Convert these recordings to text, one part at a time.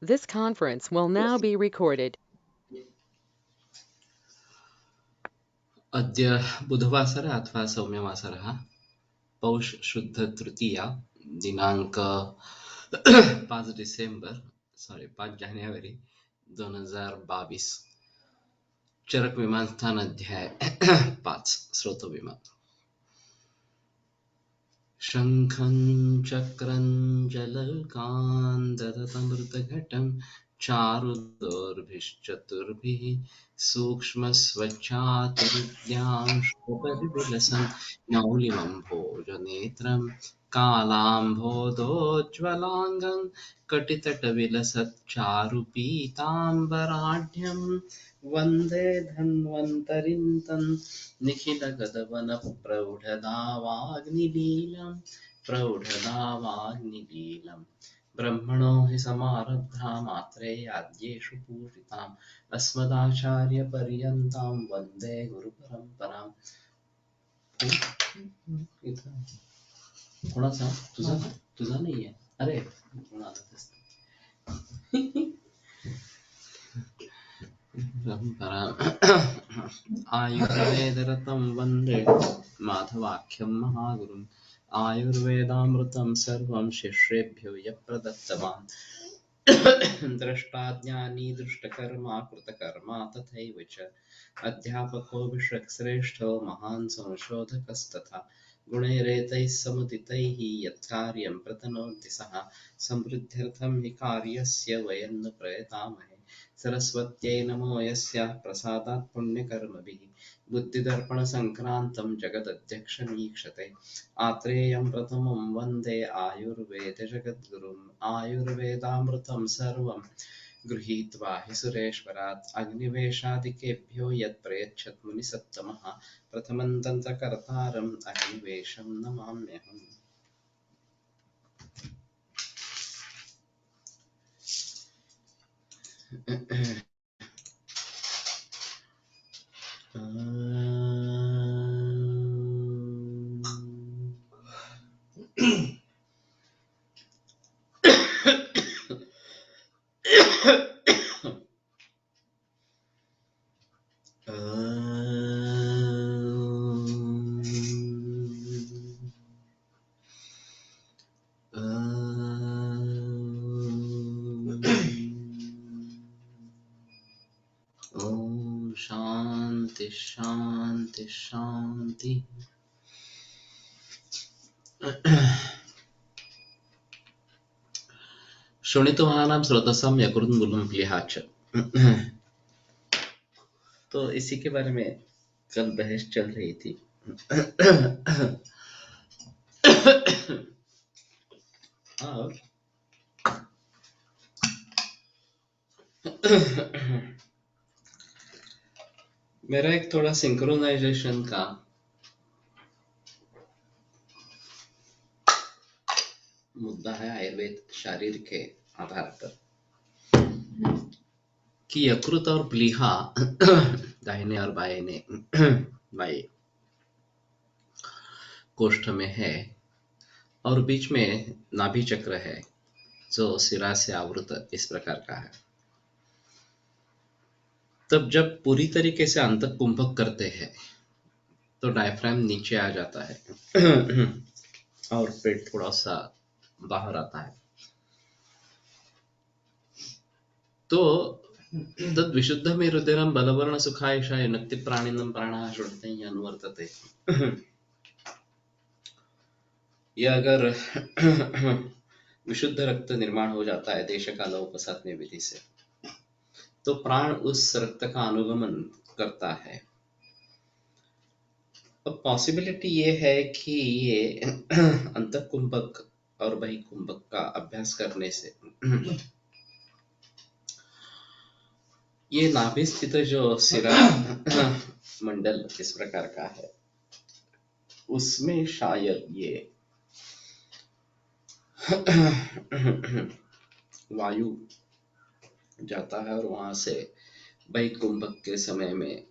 This conference will now be recorded. अद्य बुधवासर अथवा सौम्यवासरः पौष शुद्ध तृतीया दिनांक 5 जानेवारी 2022 चरक विमान स्थान अध्याय 5 स्रोत विमान शंखं चक्रं जलौकान् ददतमृतघटं चारुदोर्भिश्चतुर्भिः सूक्ष्मस्वच्छातिरुद्यांशोपरिविलसन् नौलिमम्भोजनेत्रं कालाम्भोदोज्ज्वलाङ्गं कटितटविलसच्चारुपीताम्बराढ्यं वन्दे धन्वन्तरिं तं निखिलगगनप्रौढदावाग्निलीलम् ब्रह्मणो हि समारब्धा मात्रेयाद्येषु पूजिताम् अस्मदाचार्यपर्यन्तां वन्दे गुरुपरम्पराम्. कोणाचा? तुझा? तुझा नाहीये. अरे कोणाचाच परम्पराम् आयुर्वेदरतं वन्दे माधवाख्यं महागुरुम् आयुर्वेदामृतं सर्वं शिष्येभ्यो यः प्रदत्तवान् द्रष्टाज्ञानी दृष्टकर्मा कृतकर्मा तथैव च अध्यापको विश्वश्रेष्ठो महान् संशोधकस्तथा गुणैरेतैः समुदितैः यत्कार्यं प्रतनोति सः समृद्ध्यर्थं हि कार्यस्य वयं न प्रयतामहे सरस्वत्यै नमो यस्याः प्रसादात् पुण्यकर्मभिः बुद्धिदर्पणसङ्क्रान्तं जगदध्यक्षमीक्षते आत्रेयं प्रथमं वन्दे आयुर्वेदजगद्गुरुम् आयुर्वेदामृतं सर्वं गृहीत्वा हि सुरेश्वरात् अग्निवेशादिकेभ्यो यत्प्रयच्छत् मुनिसत्तमः प्रथमं तन्त्रकर्तारम् अग्निवेशं नमाम्यहम्. ओम शांति शांति शांति. शोणितवानां स्रोतसम यकुरुन्मुलुं प्लिहाच. तो इसी के बारे में कल बहस चल रही थी. और मेरा एक थोड़ा सिंक्रोनाइजेशन का मुद्दा है आयुर्वेद शारीर के आधार पर कि यकृत और प्लीहा दाहिने और बाएं कोष्ठ में है और बीच में नाभि चक्र है जो सिरा से आवृत इस प्रकार का है. तब जब पूरी तरीके से अंतःकुंभक करते हैं तो डायफ्राम नीचे आ जाता है और पेट थोड़ा सा बाहर आता है. तो तद विशुद्ध में रुधिरम बलवर्ण सुखायशाय नक्ति प्राणिनम प्राणः शुद्धं अनुवर्तते. यह अगर विशुद्ध रक्त निर्माण हो जाता है देश काल उपसात्य विधि से तो प्राण उस रक्त का अनुगमन करता है. अब पॉसिबिलिटी ये है कि ये अंतःकुंभक और बहिकुंभक का अभ्यास करने से ये नाभि स्थित जो सिरा मंडल किस प्रकार का है उसमें शायद ये वायु जाता है और वहां से बहिकुंभक के समय में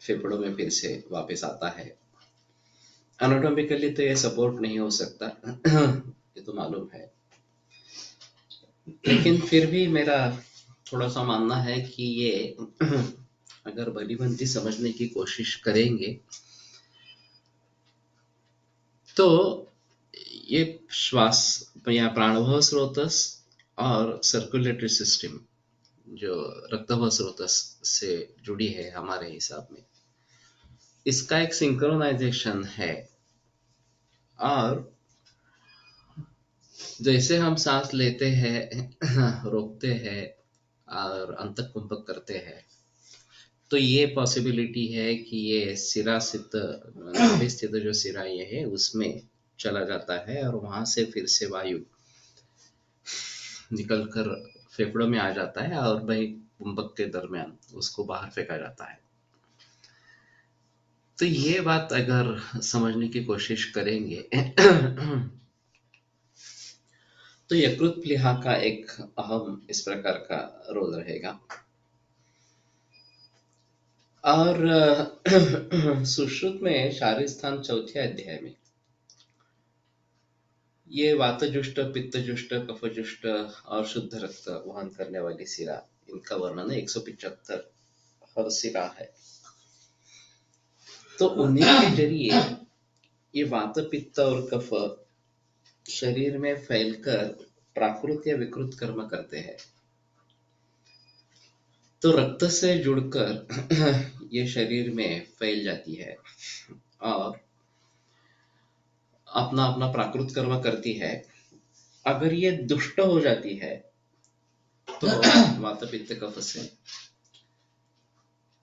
फेफड़ों में फिर से वापस आता है. एनाटॉमिकली तो ये सपोर्ट नहीं हो सकता ये तो मालूम है. लेकिन फिर भी मेरा थोड़ा सा मानना है कि ये अगर भली भांति समझने की कोशिश करेंगे तो ये श्वास या प्राणवायु स्रोतस और सर्कुलेटरी सिस्टम जो रक्तवाहिनी स्रोतस से जुड़ी है हमारे हिसाब में, इसका एक सिंक्रोनाइजेशन है। और जैसे हम सांस लेते हैं रोकते हैं और अंतःकुंभक करते हैं, तो ये पॉसिबिलिटी है कि ये सिरा स्थित नाभि स्थित जो सिरा ये है उसमें चला जाता है और वहां से फिर से वायु निकलकर फेफड़ों में आ जाता है और वही कुंभक के दरमियान उसको बाहर फेंका जाता है। तो ये बात अगर समझने की कोशिश करेंगे तो यकृत प्लीहा का एक अहम इस प्रकार का रोल रहेगा। और सुश्रुत में शारीर स्थान चौथे अध्याय में ये वातजुष्ट, पित्तजुष्ट, कफजुष्ट और शुद्ध रक्त वहन करने वाली सिरा, इनका वर्णन है। 175 हर सिरा है। तो उन्हीं के जरिए ये वात, पित्त और कफ शरीर में फैलकर प्राकृत या विकृत कर्म करते हैं। तो रक्त से जुड़कर ये शरीर में फैल जाती है और अपना अपना प्राकृत कर्म करती है। अगर ये दुष्ट हो जाती है तो वात, पित्त, कफ से,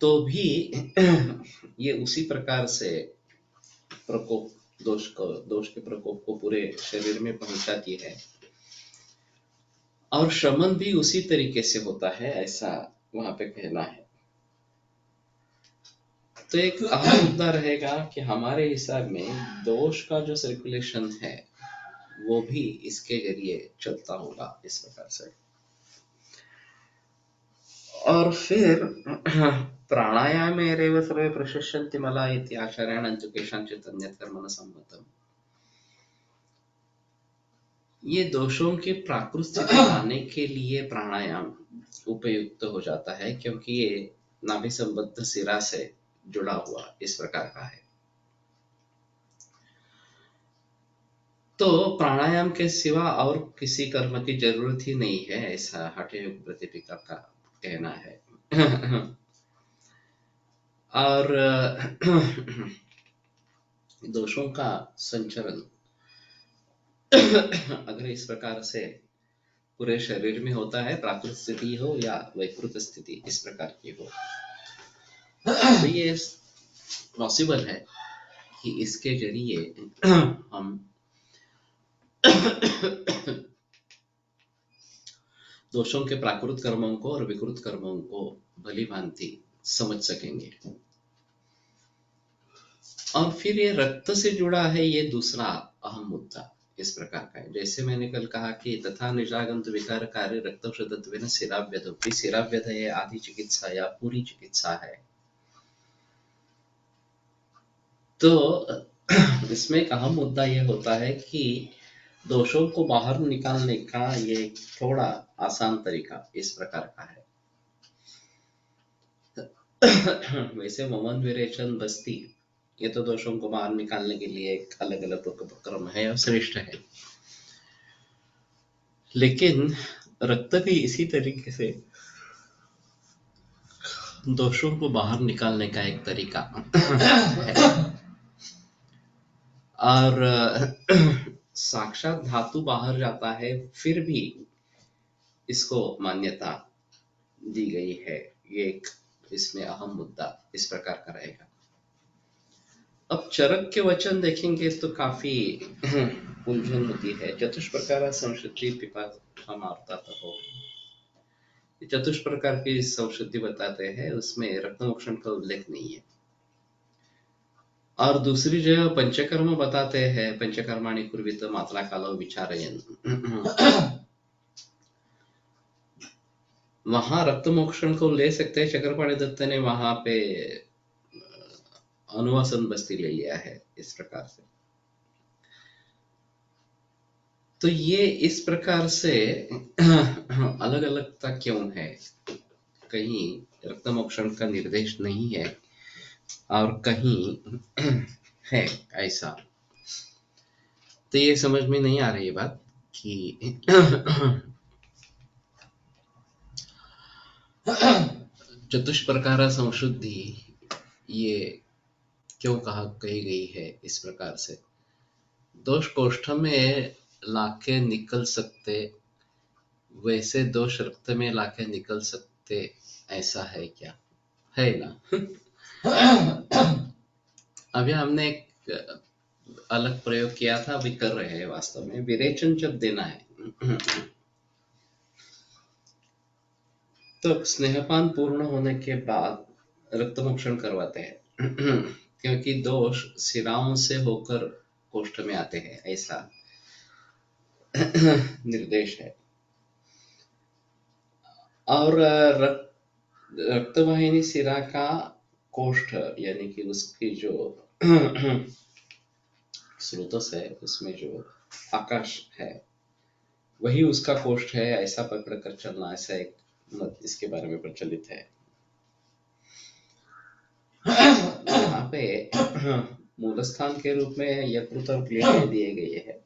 तो भी ये उसी प्रकार से प्रकोप, दोष के प्रकोप को पूरे शरीर में पहुंचाती है और शमन भी उसी तरीके से होता है, ऐसा वहां पे कहना है। तो एक अहम मुद्दा रहेगा कि हमारे हिसाब में दोष का जो सर्कुलेशन है वो भी इसके जरिए चलता होगा इस प्रकार से। और फिर प्राणायामेरेव सर्वे प्रशिष्यन्ति मला इति आचार्याणां च केषाञ्चित् अन्यत् कर्म न सम्मतम्। ये दोषों की प्राकृत स्थिति लाने के लिए प्राणायाम उपयुक्त हो जाता है, क्योंकि ये नाभि संबद्ध सिरा से जुड़ा हुआ इस प्रकार का है। तो प्राणायाम के सिवा और किसी कर्म की जरूरत ही नहीं है, ऐसा हठ योग प्रतिपिका का कहना है। और दोषों का संचरण अगर इस प्रकार से पूरे शरीर में होता है, प्राकृत स्थिति हो या वैकृत स्थिति इस प्रकार की हो, तो ये पॉसिबल है कि इसके जरिए हम दोषों के प्राकृत कर्मों को और विकृत कर्मों को भली भांति समझ सकेंगे। और फिर ये रक्त से जुड़ा है, ये दूसरा अहम मुद्दा इस प्रकार का है। जैसे मैंने कल कहा कि तथा निजागंत विकार कार्य रक्तौषधत्वेन सिराव्यध, सिराव्यध ये आधी चिकित्सा या पूरी चिकित्सा है। तो इसमें एक अहम मुद्दा यह होता है कि दोषों को बाहर निकालने का ये थोड़ा आसान तरीका इस प्रकार का है। वैसे मोमन विरेचन बस्ती ये तो दोषों को बाहर निकालने के लिए एक अलग अलग उपक्रम है और श्रेष्ठ है, लेकिन रक्त भी इसी तरीके से दोषों को बाहर निकालने का एक तरीका है। और साक्षात धातु बाहर जाता है फिर भी इसको मान्यता दी गई है। ये एक इसमें अहम मुद्दा इस प्रकार का रहेगा। अब चरक के वचन देखेंगे तो काफी उलझन होती है। चतुष्प्रकार संशुद्धि पिपासा मारता तपो, चतुष्प्रकार की संशुद्धि बताते हैं, उसमें रक्तमोक्षण का उल्लेख नहीं है। और दूसरी जगह पंचकर्म बताते हैं, पंचकर्माणि कुर्वीत मात्रा कालो विचारयन्, वहां रक्त मोक्षण को ले सकते हैं। चक्रपाणि दत्त ने वहां पे अनुवासन बस्ती ले लिया है इस प्रकार से। तो ये इस प्रकार से अलग अलगता क्यों है? कहीं रक्तमोक्षण का निर्देश नहीं है और कहीं है ऐसा। तो ये समझ में नहीं आ रही बात कि चतुष्प्रकार संशुद्धि ये क्यों कही गई है इस प्रकार से? दोष कोष्ठ में लाके निकल सकते, वैसे दोष रक्त में लाके निकल सकते, ऐसा है क्या? है ना? अभी हमने एक अलग प्रयोग किया था, अभी कर रहे हैं। वास्तव में विरेचन जब देना है तो स्नेहपान पूर्ण होने के बाद रक्तमोक्षण करवाते हैं क्योंकि दोष सिराओं से होकर कोष्ठ में आते हैं, ऐसा निर्देश है। और रक्तवाहिनी सिरा का कोष्ठ यानी कि उसकी जो स्रोतस है, उसमें जो आकाश है वही उसका कोष्ठ है, ऐसा पकड़कर चलना, ऐसा एक मत इसके बारे में प्रचलित है। यहाँ पे मूलस्थान के रूप में यकृत और प्लेट दिए गए हैं,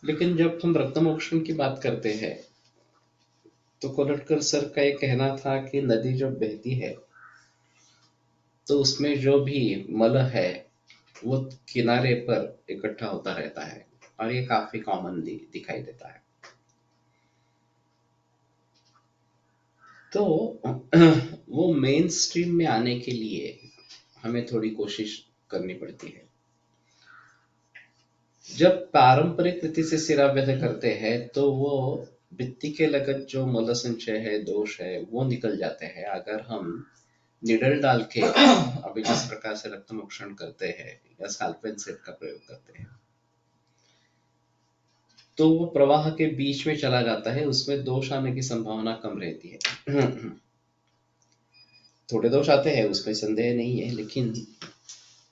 लेकिन जब हम रक्तमोक्षण की बात करते हैं तो कोलटकर सर का ये कहना था कि नदी जब बहती है तो उसमें जो भी मल है वो किनारे पर इकट्ठा होता रहता है और ये काफी कॉमनली दिखाई देता है। तो वो मेन स्ट्रीम में आने के लिए हमें थोड़ी कोशिश करनी पड़ती है। जब पारंपरिक रीति से सिराव्यथ करते हैं तो वो भित्ति के लगत जो मल संचय है, दोष है, वो निकल जाते हैं। अगर हम निडल डाल के अभी जिस प्रकार से रक्तमोक्षण करते हैं या स्कैल्पेल सेट का प्रयोग करते हैं तो वो प्रवाह के बीच में चला जाता है, उसमें दोष आने की संभावना कम रहती है। थोड़े दोष आते हैं, उसमें संदेह नहीं है, लेकिन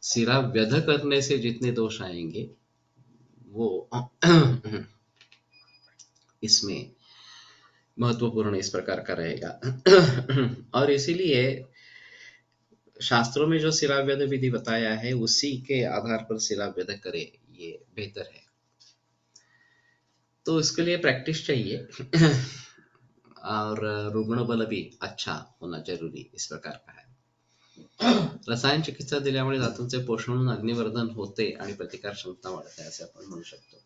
सिरा व्यध करने से जितने दोष आएंगे वो इसमें महत्वपूर्ण इस प्रकार का रहेगा। और इसीलिए शास्त्रों में जो सिराव्यध विधि बताया है उसी के आधार पर सिराव्यध करे, ये बेहतर है। तो इसके लिए प्रैक्टिस चाहिए और रुग्ण बल भी अच्छा होना जरूरी इस प्रकार का है। रसायन चिकित्सा दिल्यामुळे धातूंचे पोषण होऊन अग्निवर्धन होते आणि प्रतिकार क्षमता वाढते, असे आपण म्हणू शकतो।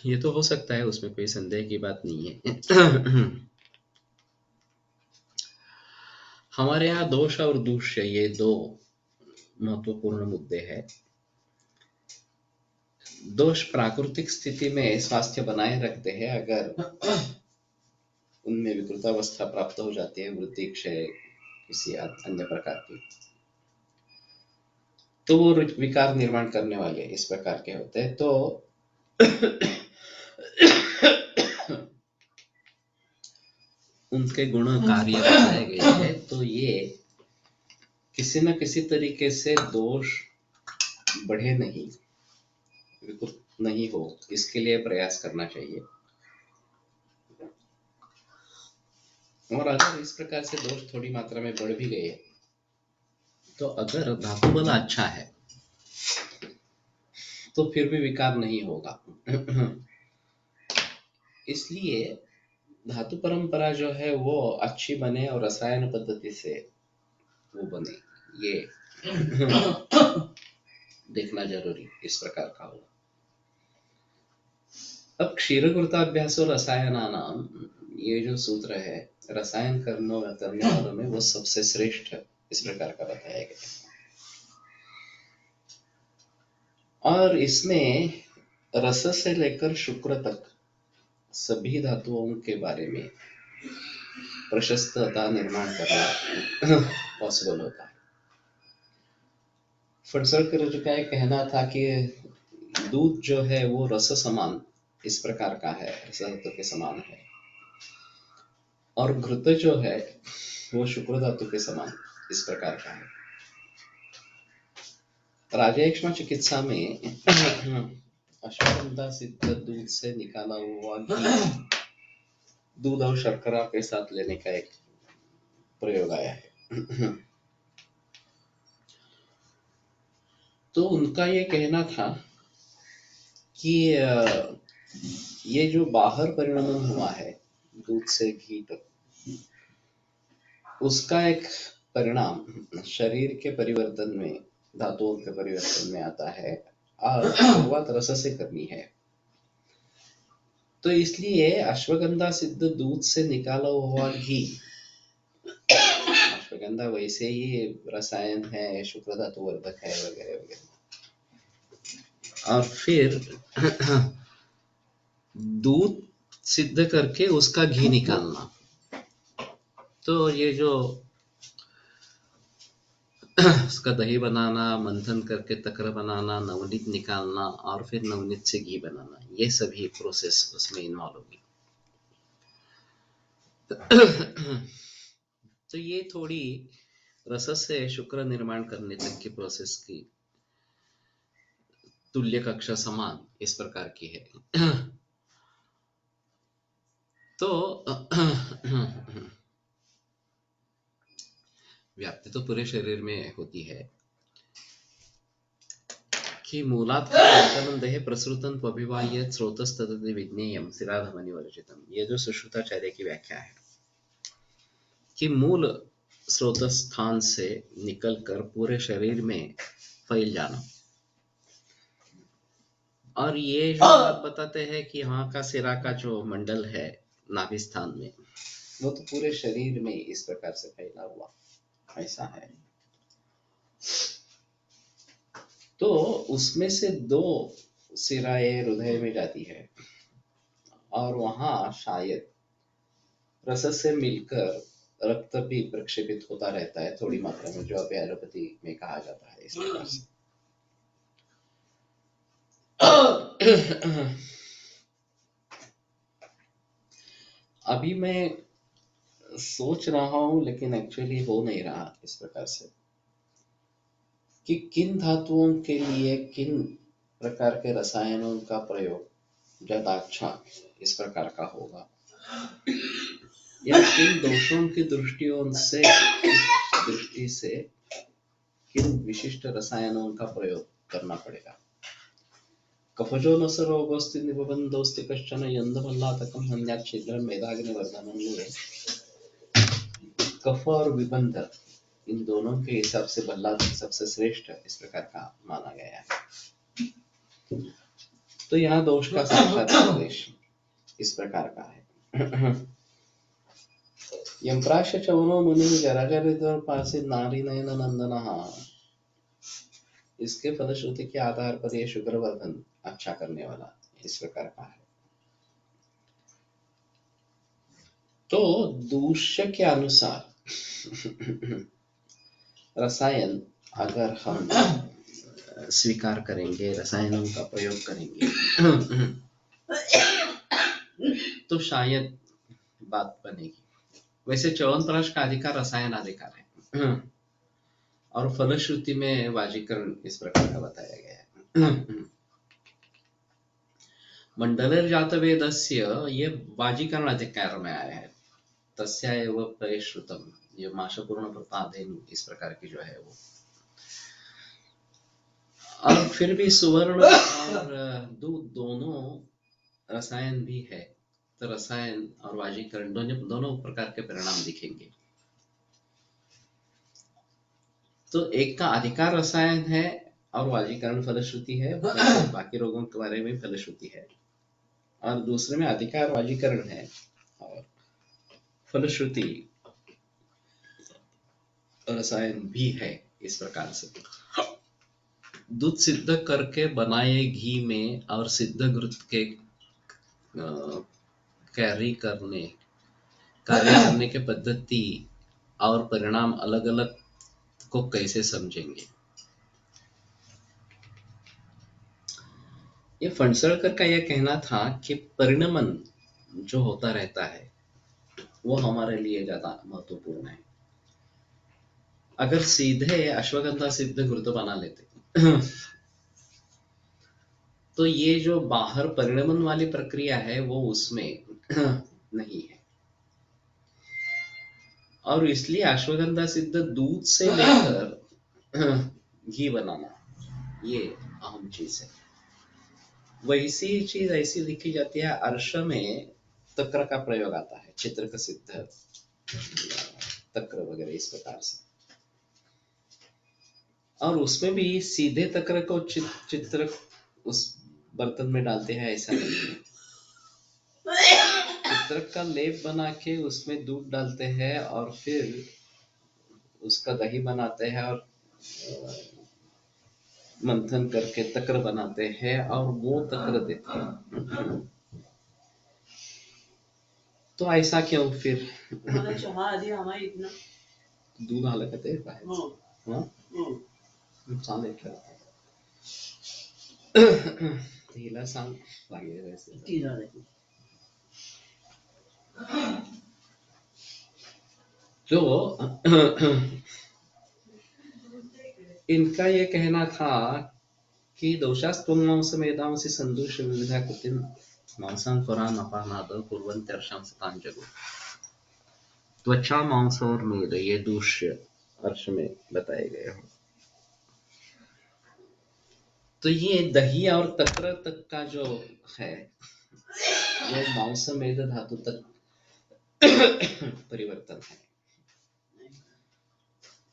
ये तो हो सकता है, उसमें कोई संदेह की बात नहीं है। हमारे यहाँ दोष और दूष्य ये दो महत्वपूर्ण मुद्दे हैं। दोष प्राकृतिक स्थिति में स्वास्थ्य बनाए रखते हैं, अगर उनमें विकृतावस्था प्राप्त हो जाती है, वृद्धि, क्षय, किसी अन्य प्रकार की, तो वो विकार निर्माण करने वाले इस प्रकार के होते हैं। तो उनके गुण कार्य बताए गए हैं, तो ये किसी न किसी तरीके से दोष बढ़े नहीं, विकृत नहीं हो, इसके लिए प्रयास करना चाहिए। और अगर इस प्रकार से दोष थोड़ी मात्रा में बढ़ भी गए तो अगर धातु बल अच्छा है तो फिर भी विकार नहीं होगा। इसलिए धातु परंपरा जो है वो अच्छी बने और रसायन पद्धति से वो बने, ये देखना जरूरी इस प्रकार का होगा। अब क्षीरकृताभ्यासो रसायनानाम, ये जो सूत्र है रसायन करने वालों में वो सबसे श्रेष्ठ इस प्रकार का बताया गया। और इसमें रस से लेकर शुक्र तक सभी धातुओं के बारे में प्रशस्तता निर्माण करना पॉसिबल होता है। फटसरकर का कहना था कि दूध जो है वो रस समान इस प्रकार का है, रस धातु के समान है, और घृत जो है वो शुक्र धातु के समान इस प्रकार का है। राजयक्ष्मा चिकित्सा में अश्वगंधा सिद्ध दूध से निकाला हुआ घी दूध और शर्करा के साथ लेने का एक प्रयोग आया है। तो उनका ये कहना था कि ये जो बाहर परिणमन हुआ है दूध से घी तक, उसका एक परिणाम शरीर के परिवर्तन में, धातुओं के परिवर्तन में आता है और शुरुआत रस से करनी है। तो इसलिए अश्वगंधा सिद्ध दूध से निकाला हुआ घी, अश्वगंधा वैसे ही रसायन है, शुक्र धातु वर्धक है वगैरह वगैरह, और फिर दूध सिद्ध करके उसका घी निकालना। तो ये जो उसका दही बनाना, मंथन करके तकर बनाना, नवनीत निकालना और फिर नवनीत से घी बनाना, ये सभी प्रोसेस उसमें इन्वॉल्व होगी। तो ये थोड़ी रस से शुक्र निर्माण करने तक की प्रोसेस की तुल्य कक्षा समान इस प्रकार की है। तो व्याप्ति तो पूरे शरीर में होती है कि मूलात् देहे प्रसृतन अभिवाह्य स्रोतस्तदति विज्ञेयम सिराधमनि वर्जितम। ये जो सुश्रुताचार्य की व्याख्या है कि मूल स्रोत स्थान से निकलकर पूरे शरीर में फैल जाना, और ये जो बात बताते हैं कि वहां का सिरा का जो मंडल है नाभि स्थान में, वो तो पूरे शरीर में इस प्रकार से फैला हुआ ऐसा है। तो उसमें से दो सिराएं हृदय में जाती है और वहां शायद रस से मिलकर रक्त भी प्रक्षेपित होता रहता है थोड़ी मात्रा में, जो अभी एलोपैथी में कहा जाता है इस प्रकार से। अभी मैं सोच रहा हूं, लेकिन एक्चुअली हो नहीं रहा इस प्रकार से, कि किन धातुओं के लिए किन प्रकार के रसायनों का प्रयोग ज्यादा अच्छा इस प्रकार का होगा, या किन दोषों की दृष्टि से किन विशिष्ट रसायनों का प्रयोग करना पड़ेगा। कफजो नस रोगोस्ति निबंधोस्ति कश्चन यंधमल्लातकम हन्यात् शीघ्रं मेधाग्निवर्धनम में कफ और विबंध, इन दोनों के हिसाब से बल्लाद सबसे श्रेष्ठ इस प्रकार का माना गया है। तो यहाँ दोष का साक्षात उपदेश इस प्रकार का है। यंत्राश चवनो मुनि जराजरिद्वर पासी नारी नयन नंदनहा, इसके फलश्रुति के आधार पर यह शुक्रवर्धन अच्छा करने वाला इस प्रकार का है। तो दूष्य के अनुसार रसायन अगर हम स्वीकार करेंगे, रसायनों का प्रयोग करेंगे, तो शायद बात बनेगी। वैसे च्यवनप्राश का अधिकार रसायन अधिकार है और फलश्रुति में वाजीकरण इस प्रकार का बताया गया है। मंडलेर्जात वेदस्य ये वाजीकरण अधिकार में आया है, तस्या एव प्रयश्रुतम, ये माशपूर्ण प्रताधेनु इस प्रकार की जो है वो। और फिर भी सुवर्ण और दूध दोनों रसायन भी है, तो रसायन और वाजीकरण दोनों प्रकार के परिणाम दिखेंगे। तो एक का अधिकार रसायन है और वाजीकरण फलश्रुति है, बाकी रोगों के बारे में फलश्रुति है, और दूसरे में अधिकार वाजीकरण है और फलश्रुति रसायन भी है इस प्रकार से। दूध सिद्ध करके बनाए घी में और सिद्ध घृत के कार्य करने के पद्धति और परिणाम अलग अलग को कैसे समझेंगे। ये फणसलकर का यह कहना था कि परिणमन जो होता रहता है वो हमारे लिए ज्यादा महत्वपूर्ण है। अगर सीधे अश्वगंधा सिद्ध घृत बना लेते तो ये जो बाहर परिणमन वाली प्रक्रिया है वो उसमें नहीं है, और इसलिए अश्वगंधा सिद्ध दूध से लेकर घी बनाना ये अहम चीज है। वैसी चीज ऐसी लिखी जाती है, अर्श में तक्र का प्रयोग आता है, चित्रक सिद्ध तक्र वगैरह इस प्रकार से, और उसमें भी सीधे तक्र को चित्र उस बर्तन में डालते हैं ऐसा नहीं है। चित्रक का लेप बना के उसमें दूध डालते हैं और फिर उसका दही बनाते हैं और मंथन करके तक्र बनाते हैं और वो तक्र देते हैं। तो ऐसा क्यों फिर दूध हलकत आहे बाहेर चालेल ठरत हिला सांग लागेल तो इनका ये कहना था कि दोषास्त्वं मांसमेधांसि संदूष विविधा कृतिं मांसां पुरान् अपानाद कुर्वन्त्यर्षां सतां जगो। त्वचा मांस और मेद ये दूष्य अर्श में बताए गए हैं। तो ये दही और तक्र तक का जो है वो मांस मेद धातु तक परिवर्तन है,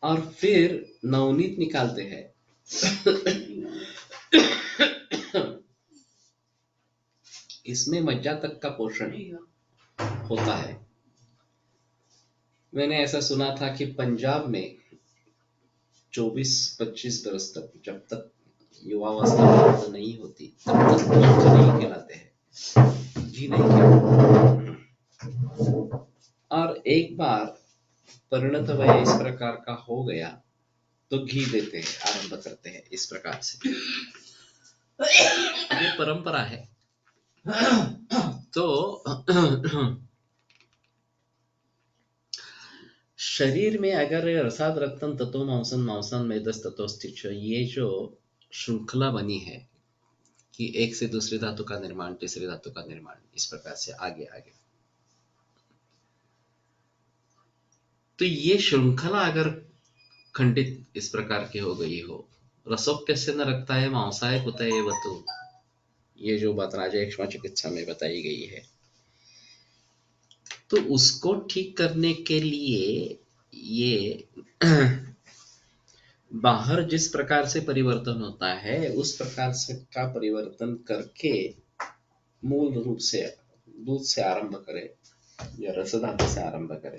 और फिर नवनीत निकालते हैं। इसमें मज्जा तक का पोषण होता है। मैंने ऐसा सुना था कि पंजाब में 24-25 बरस तक, जब तक युवावस्था प्राप्त नहीं होती तब तक दूध नहीं खिलाते हैं, घी नहीं खिलाते, और एक बार परिणत वय इस प्रकार का हो गया तो घी देते हैं, आरंभ करते हैं इस प्रकार से। ये परंपरा है। तो शरीर में अगर रसाद रक्तम ततो मांसन मांसन मेदस ततोस्तिच, ये जो श्रृंखला बनी है कि एक से दूसरी धातु का निर्माण, तीसरी धातु का निर्माण, इस प्रकार से आगे आगे, तो ये श्रृंखला अगर खंडित इस प्रकार की हो गई हो, रसोक्यस्य न रखता है मांसाय कुतये वतु, ये जो बात राजयक्ष्मा चिकित्सा में बताई गई है, तो उसको ठीक करने के लिए ये बाहर जिस प्रकार से परिवर्तन होता है उस प्रकार से का परिवर्तन करके मूल रूप से दूध से आरंभ करे या रसधातु से आरंभ करे।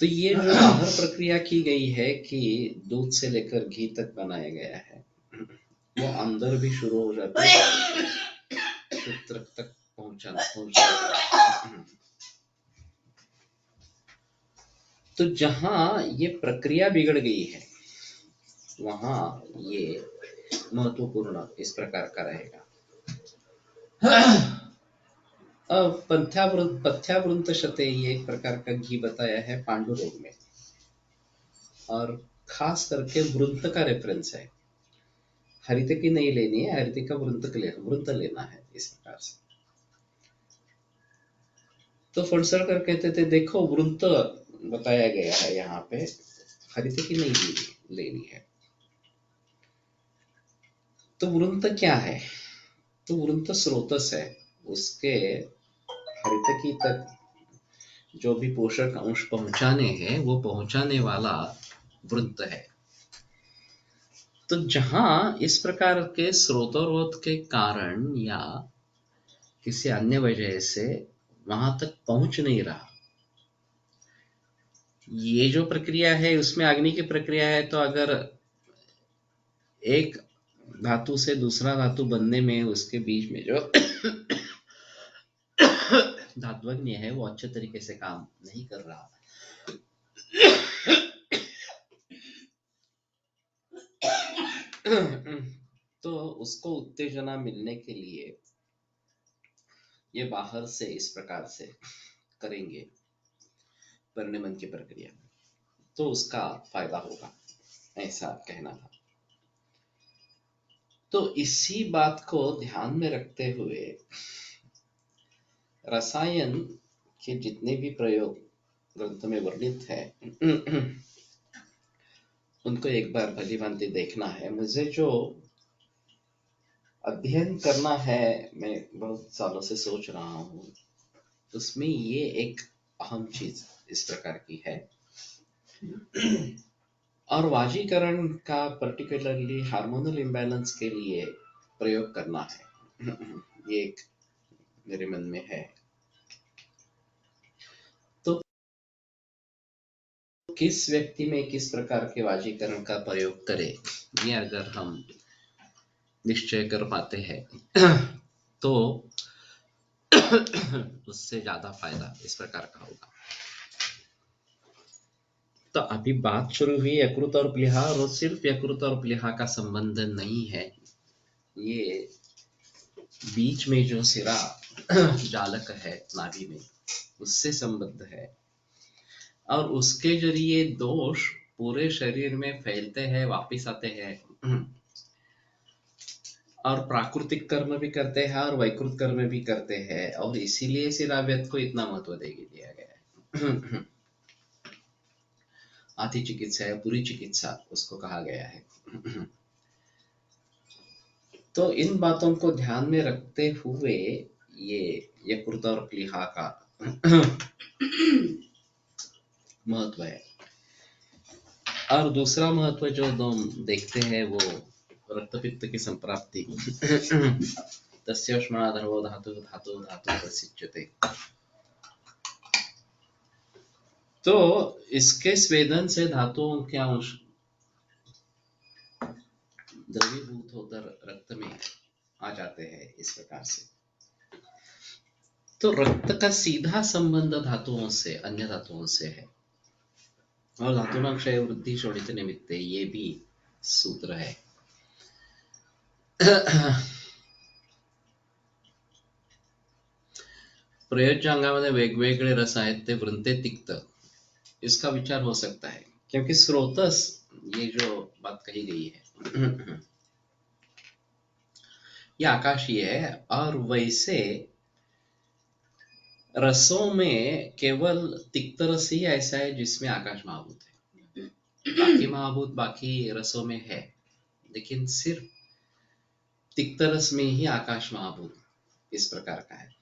तो ये जो बाहर प्रक्रिया की गई है कि दूध से लेकर घी तक बनाया गया है, वो अंदर भी शुरू हो जाता है, सूत्र तक पहुंचना। तो जहां ये प्रक्रिया बिगड़ गई है वहां ये महत्वपूर्ण इस प्रकार का रहेगा। अब पथ्यावृंत शते ये एक प्रकार का घी बताया है पांडु रोग में, और खास करके वृंत का रेफरेंस है। हरित की नहीं लेनी है, हरित का वृंत लेना है इस प्रकार से। तो फणसरकर कहते थे देखो वृंत बताया गया है यहाँ पे, हरित की नहीं लेनी है। तो वृंत क्या है? तो वृंत स्रोतस है, उसके हरितकी तक जो भी पोषक अंश पहुंचाने हैं वो पहुंचाने वाला वृंत है। तो जहां इस प्रकार के स्रोतोरोध के कारण या किसी अन्य वजह से वहां तक पहुंच नहीं रहा, ये जो प्रक्रिया है उसमें अग्नि की प्रक्रिया है, तो अगर एक धातु से दूसरा धातु बनने में उसके बीच में जो धात्वग्नि है वो अच्छे तरीके से काम नहीं कर रहा, तो उसको उत्तेजना मिलने के लिए ये बाहर से इस प्रकार से करेंगे परिणमन की प्रक्रिया, तो उसका फायदा होगा। ऐसा कहना था। तो इसी बात को ध्यान में रखते हुए रसायन के जितने भी प्रयोग ग्रंथ में वर्णित है उनको एक बार भली भांति देखना है। मुझे जो अध्ययन करना है, मैं बहुत सालों से सोच रहा हूँ, उसमें ये एक अहम चीज इस प्रकार की है। और वाजीकरण का पर्टिकुलरली हार्मोनल इम्बैलेंस के लिए प्रयोग करना है ये एक मेरे मन में है। तो किस व्यक्ति में किस प्रकार के वाजीकरण का प्रयोग करें, ये अगर हम निश्चय कर पाते हैं तो उससे ज्यादा फायदा इस प्रकार का होगा। तो अभी बात शुरू हुई यकृत और प्लीहा, और सिर्फ यकृत और प्लीहा का संबंध नहीं है, ये बीच में जो सिरा जालक है नाभि में, उससे संबद्ध है। और उसके जरिए दोष पूरे शरीर में फैलते हैं, वापिस आते हैं, और प्राकृतिक कर्म भी करते हैं और वैकृत कर्म भी करते हैं, और इसीलिए सिराव्यत को इतना महत्व दिया गया है। आधी चिकित्सा या पूरी चिकित्सा उसको कहा गया है। तो इन बातों को ध्यान में रखते हुए ये यकृत और प्लीहा का महत्व है। और दूसरा महत्व जो हम देखते हैं वो रक्तपित्त की संप्राप्ति। तस्योष्मा धर्मो धातु धातु धातु प्रसिच्यते। तो इसके स्वेदन से धातुओं के अंश द्रवीभूत होकर रक्त में आ जाते हैं इस प्रकार से। तो रक्त का सीधा संबंध धातुओं से, अन्य धातुओं से है। और धातुना क्षय वृद्धि शोणित निमित्ते, ये भी सूत्र है। प्रयोज्यांगामध्ये वेगवेगळे रस आहेत, ते वृंते तिक्त, इसका विचार हो सकता है, क्योंकि स्रोतस ये जो बात कही गई है ये आकाशीय है। और वैसे रसों में केवल तिक्त रस ही ऐसा है जिसमें आकाश महाभूत है। बाकी महाभूत बाकी रसों में है, लेकिन सिर्फ तिक्त रस में ही आकाश महाभूत इस प्रकार का है।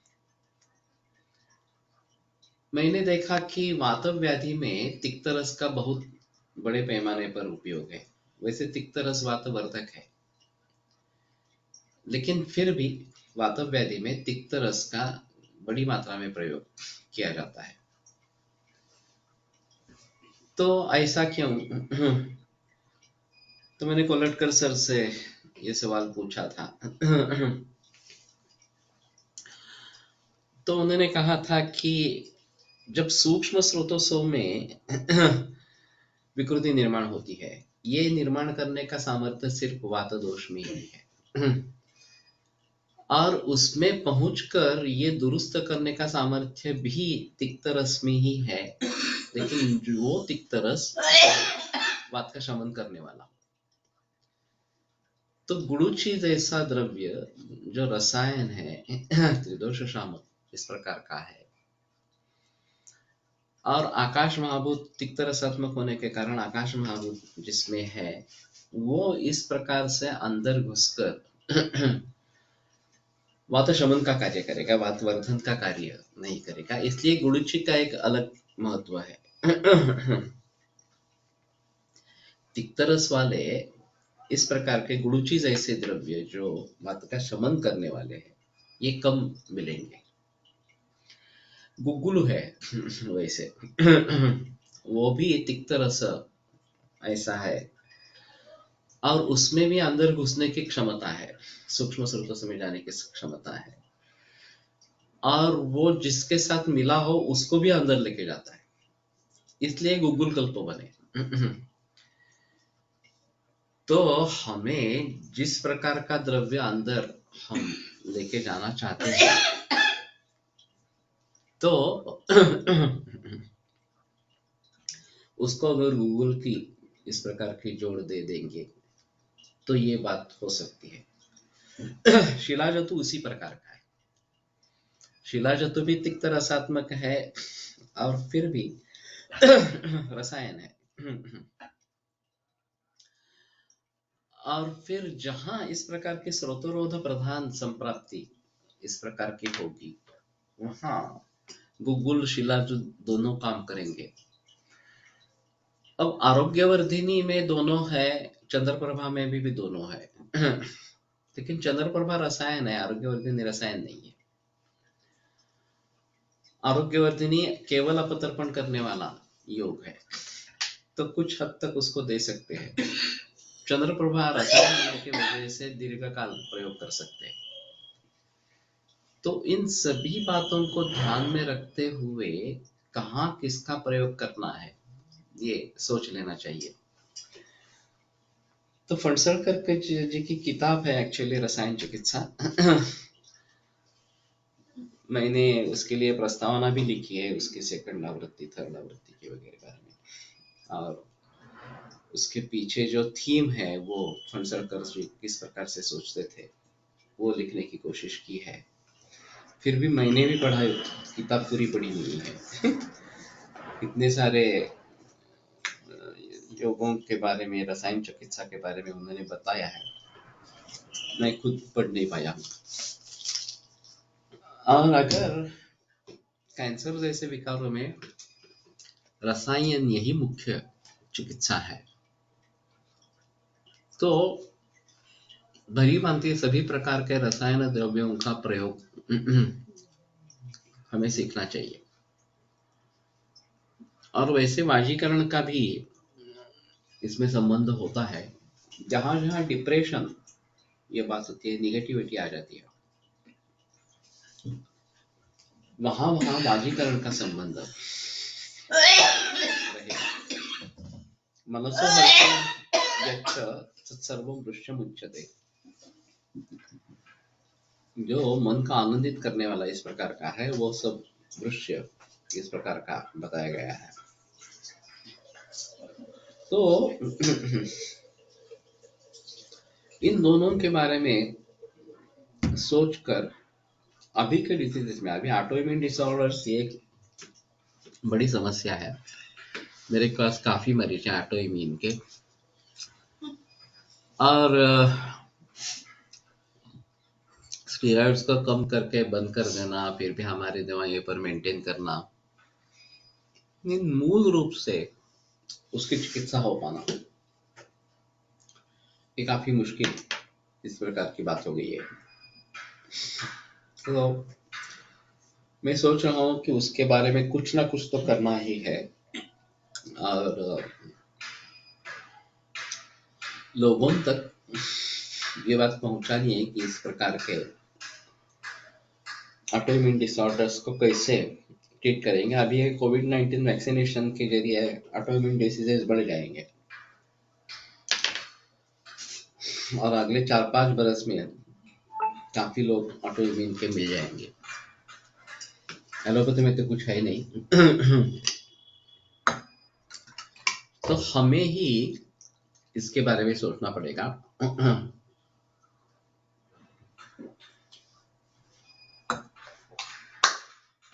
मैंने देखा कि वातव व्याधि में तिक्त रस का बहुत बड़े पैमाने पर उपयोग है। वैसे तिक्त रस वातवर्धक है, लेकिन फिर भी वातव व्याधि में तिक्त रस का बड़ी मात्रा में प्रयोग किया जाता है। तो ऐसा क्यों? तो मैंने कोलटकर सर से ये सवाल पूछा था। तो उन्होंने कहा था कि जब सूक्ष्म स्रोतों में विकृति निर्माण होती है, ये निर्माण करने का सामर्थ्य सिर्फ वात दोष में ही है, और उसमें पहुंचकर ये दुरुस्त करने का सामर्थ्य भी तिक्त रस में ही है, लेकिन वो तिक्त रस वात का शमन करने वाला। तो गुड़ुची जैसा द्रव्य जो रसायन है त्रिदोष शामक इस प्रकार का है, और आकाश महाभूत तिक्त रसात्मक होने के कारण आकाश महाभूत जिसमें है वो इस प्रकार से अंदर घुसकर वात शमन का कार्य करेगा, वात वर्धन का कार्य नहीं करेगा। इसलिए गुड़ुची का एक अलग महत्व है। तिक्त रस वाले इस प्रकार के गुड़ुची जैसे द्रव्य जो वात का शमन करने वाले हैं ये कम मिलेंगे। गुग्गुलु है वैसे वो भी तिक्त रस ऐसा है, और उसमें भी अंदर घुसने की क्षमता है, सूक्ष्म स्रोतों में जाने की क्षमता है, और वो जिसके साथ मिला हो उसको भी अंदर लेके जाता है, इसलिए गुग्गुल कल्प बने। तो हमें जिस प्रकार का द्रव्य अंदर हम लेके जाना चाहते हैं, तो उसको अगर गूगल की इस प्रकार की जोड़ दे देंगे तो ये बात हो सकती है। शिलाजतु उसी प्रकार का है। शिलाजतु भी तिक्त रसात्मक है और फिर भी रसायन है। और फिर जहां इस प्रकार के स्रोतरोध प्रधान संप्राप्ति इस प्रकार की होगी, वहां गुगुल शिला जो दोनों काम करेंगे। अब आरोग्यवर्धिनी में दोनों है, चंद्रप्रभा में भी दोनों है। लेकिन चंद्रप्रभा रसायन है, आरोग्यवर्धिनी रसायन नहीं है। आरोग्यवर्धिनी केवल अपतर्पण करने वाला योग है, तो कुछ हद तक उसको दे सकते हैं। चंद्रप्रभा रसायन होने की वजह से दीर्घकाल प्रयोग कर सकते हैं। तो इन सभी बातों को ध्यान में रखते हुए कहाँ किसका प्रयोग करना है ये सोच लेना चाहिए। तो फणसलकर जी की किताब है एक्चुअली रसायन चिकित्सा। मैंने उसके लिए प्रस्तावना भी लिखी है, उसकी सेकंड आवृत्ति, थर्ड आवृत्ति के वगैरह बारे में। और उसके पीछे जो थीम है वो फणसलकर जी किस प्रकार से सोचते थे वो लिखने की कोशिश की है। फिर भी मैंने भी पढ़ा, किताब पूरी पढ़ी नहीं है। इतने सारे योगों के बारे में, रसायन चिकित्सा के बारे में उन्होंने बताया है, मैं खुद पढ़ नहीं पाया हूँ। और अगर कैंसर जैसे विकारों में रसायन यही मुख्य चिकित्सा है, तो भली भांति सभी प्रकार के रसायन द्रव्यों का प्रयोग हमें सीखना चाहिए। और वैसे वाजीकरण का भी इसमें संबंध होता है। जहां जहां डिप्रेशन ये बात होती है, निगेटिविटी आ जाती है, वहां वहां वाजीकरण का संबंध रहेगा। मनसो हर्षं यच्च तत्सर्वं दृश्यम् उच्यते। जो मन का आनंदित करने वाला इस प्रकार का है वो सब दृश्य इस प्रकार का बताया गया है। तो इन दोनों के बारे में सोचकर अभी के डिसीजेस में, अभी ऑटोइम्यून डिसऑर्डर्स ये एक बड़ी समस्या है। मेरे पास काफी मरीज हैं ऑटोइम्यून के, और स्टेरॉइड्स को कम करके बंद कर देना, फिर भी हमारी दवाइयों पर मेंटेन करना, इन मूल रूप से उसकी चिकित्सा हो पाना ये काफी मुश्किल इस प्रकार की बात हो गई है। तो मैं सोच रहा हूँ कि उसके बारे में कुछ ना कुछ तो करना ही है, और लोगों तक ये बात पहुंचानी है कि इस प्रकार के ऑटोइम्यून डिसऑर्डर्स को कैसे ट्रीट करेंगे। अभी कोविड-19 वैक्सीनेशन के जरिए ऑटोइम्यून डिसीजेस बढ़ जाएंगे, और अगले 4-5 बरस में काफी लोग ऑटोइम्यून के मिल जाएंगे। एलोपैथी में तो कुछ है नहीं। तो हमें ही इसके बारे में सोचना पड़ेगा।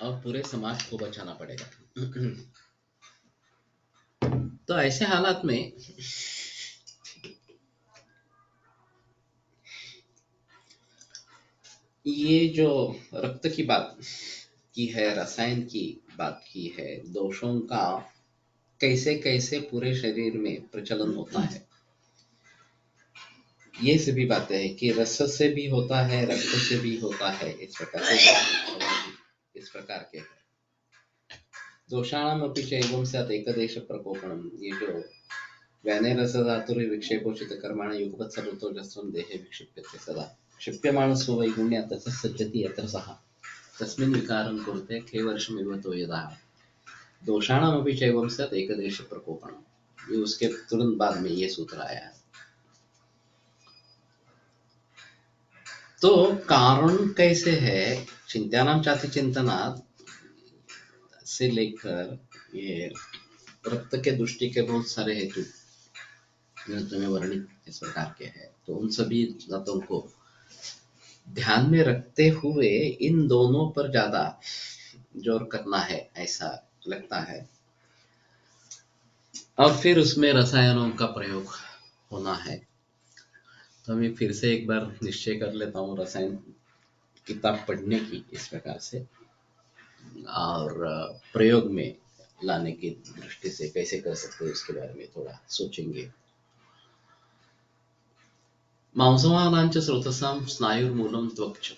और पूरे समाज को बचाना पड़ेगा। तो ऐसे हालात में ये जो रक्त की बात की है, रसायन की बात की है, दोषों का कैसे कैसे पूरे शरीर में प्रचलन होता है, ये सभी बातें हैं कि रस से भी होता है, रक्त से भी होता है, इस प्रकार से इस प्रकार के दोषाणाम अपि च एवं स्यात् एकदेश प्रकोपणम। ये जो व्याने रस धातुर विक्षेपोचित कर्माण युगपत् सर्वतो जस्वं देहे विक्षिप्यते सदा क्षिप्यमाणस्व वैगुण्य ततः सज्जति यत्र सः तस्मिन् विकारं कुरुते खेवर्षमिव तो यदा। दोषाणाम अपि च एवं स्यात् एकदेश प्रकोपणम, ये उसके तुरंत बाद में ये सूत्र आया है। तो कारण कैसे है, चिंत्यानां चाति चिंतनात् से लेकर ये रक्त के दृष्टि के बहुत सारे हेतु ग्रंथ में वर्णित इस प्रकार के हैं। तो उन सभी तत्वों को ध्यान में रखते हुए इन दोनों पर ज्यादा जोर करना है ऐसा लगता है, और फिर उसमें रसायनों का प्रयोग होना है। तो मैं फिर से एक बार निश्चय कर लेता हूँ रसायन किताब पढ़ने की इस प्रकार से, और प्रयोग में लाने की दृष्टि से कैसे कर सकते हैं उसके बारे में थोड़ा सोचेंगे। मांसवानांच स्रोतसाम स्नायुर्मूलम त्वक्च।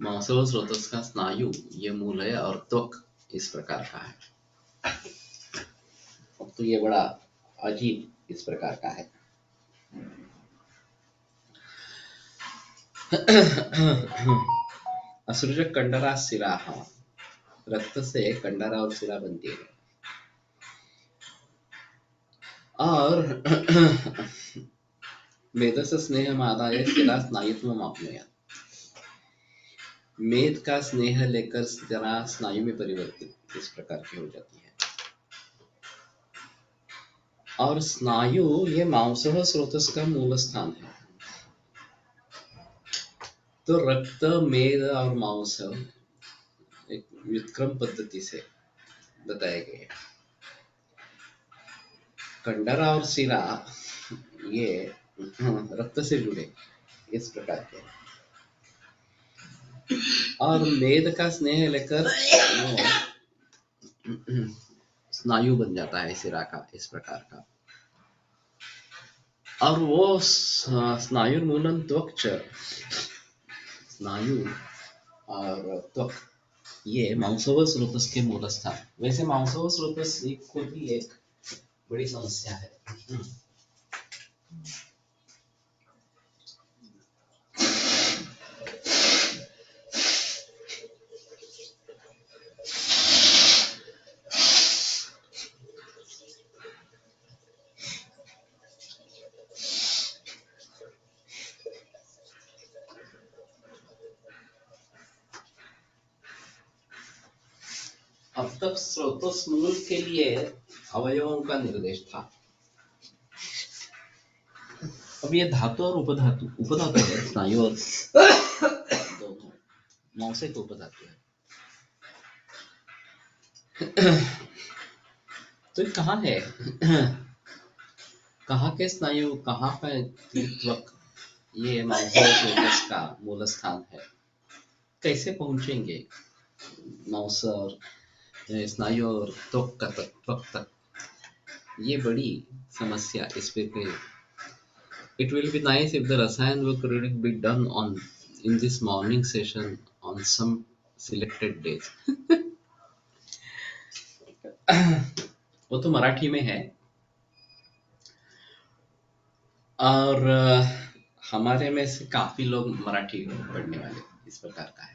मांसव स्रोतस का स्नायु ये मूल है और त्वक इस प्रकार का है। अब तो ये बड़ा अजीब इस प्रकार का है। असृजक कंडरा सिरा, रक्त से कंडरा और सिरा बनती है। और मेदस स्नेह आदाय सिरा स्नायुत्वम आपनुयात्। मेद का स्नेह लेकर सिरा स्नायु में परिवर्तित इस प्रकार की हो जाती है। और स्नायु ये मांसह स्रोतस का मूल स्थान है। तो रक्त, मेद और मांस एक व्युत्क्रम पद्धति से बताए गए। कंडरा और सिरा ये रक्त से जुड़े इस प्रकार के, और मेद का स्नेह लेकर स्नायु बन जाता है सिरा का इस प्रकार का। और वो स्नायु मूलन त्वक्च, स्नायु और त्वक ये मांसव स्रोतस के मूल स्थान। वैसे मांसव स्रोतस खुद ही एक बड़ी समस्या है। अब तक स्रोतस मूल के लिए अवयवों का निर्देश था। अब ये धातु और उपधातु, उपधातु है स्नायु और दोनों मौसिक उपधातु है। तो ये कहाँ है? कहाँ के स्नायु, कहाँ का त्वक, ये मांसल स्रोतस का मूल स्थान है। कैसे पहुंचेंगे मांस और स्नायु और त्वक तक, ये बड़ी समस्या। इस पे it will be nice if the rasayan work reading be done on in this morning session on some selected days. वो तो मराठी में है, और हमारे में से काफी लोग मराठी पढ़ने वाले इस प्रकार का है।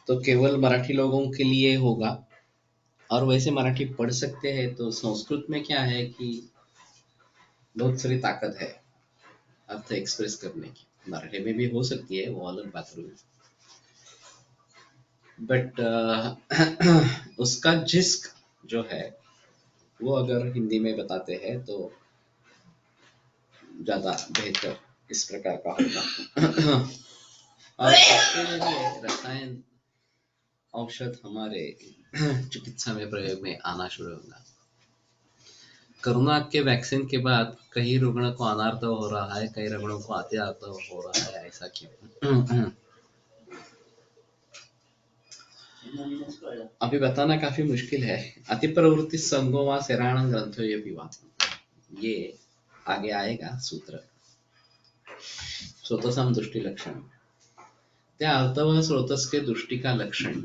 तो केवल मराठी लोगों के लिए होगा, और वैसे मराठी पढ़ सकते हैं। तो संस्कृत में क्या है कि बहुत सारी ताकत है अर्थ एक्सप्रेस करने की। मराठी में भी हो सकती है, वो अलग बात हुई, बट उसका जिस्क जो है वो अगर हिंदी में बताते हैं तो ज्यादा बेहतर इस प्रकार का होगा। और इसके लिए रसायन औषध हमारे चिकित्सा में प्रयोग में आना शुरू होगा। कोरोना के वैक्सीन के बाद कई रुग्णों को अनार्थ हो रहा है, कई रुग्णों को अत्यार्थ हो रहा है। ऐसा क्यों? अभी बताना काफी मुश्किल है। अति प्रवृत्ति संगोवा सेराण ग्रंथो ये विवाद, ये आगे आएगा सूत्र। स्रोतसम दृष्टि लक्षण, त्या अर्थव स्रोतस के दृष्टि का लक्षण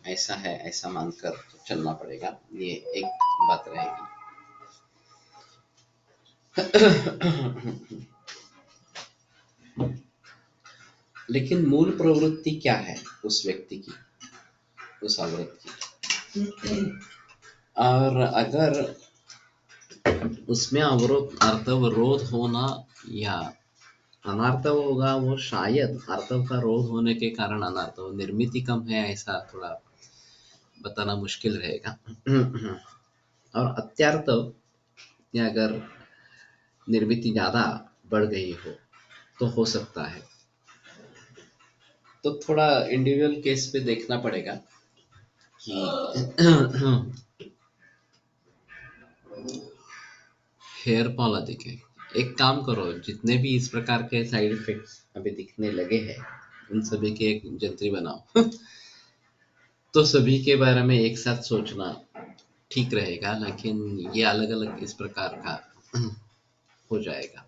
ऐसा है, ऐसा मानकर चलना पड़ेगा। ये एक बात रहेगी। लेकिन मूल प्रवृत्ति क्या है उस व्यक्ति की, उस अवृत्त की? और अगर उसमें अर्थवरोध होना या अनर्थ होगा, वो शायद अर्थव का रोध होने के कारण अनर्थ हो, निर्मिति कम है, ऐसा थोड़ा बताना मुश्किल रहेगा। और अत्यार्थ या अगर निर्मिति ज़्यादा बढ़ गई तो हो सकता है। तो थोड़ा इंडिविजुअल केस पे देखना पड़ेगा कि हेयर फॉल अधिक है। एक काम करो, जितने भी इस प्रकार के साइड इफेक्ट्स अभी दिखने लगे हैं उन सभी की एक जंतरी बनाओ तो सभी के बारे में एक साथ सोचना ठीक रहेगा, लेकिन ये अलग अलग इस प्रकार का हो जाएगा।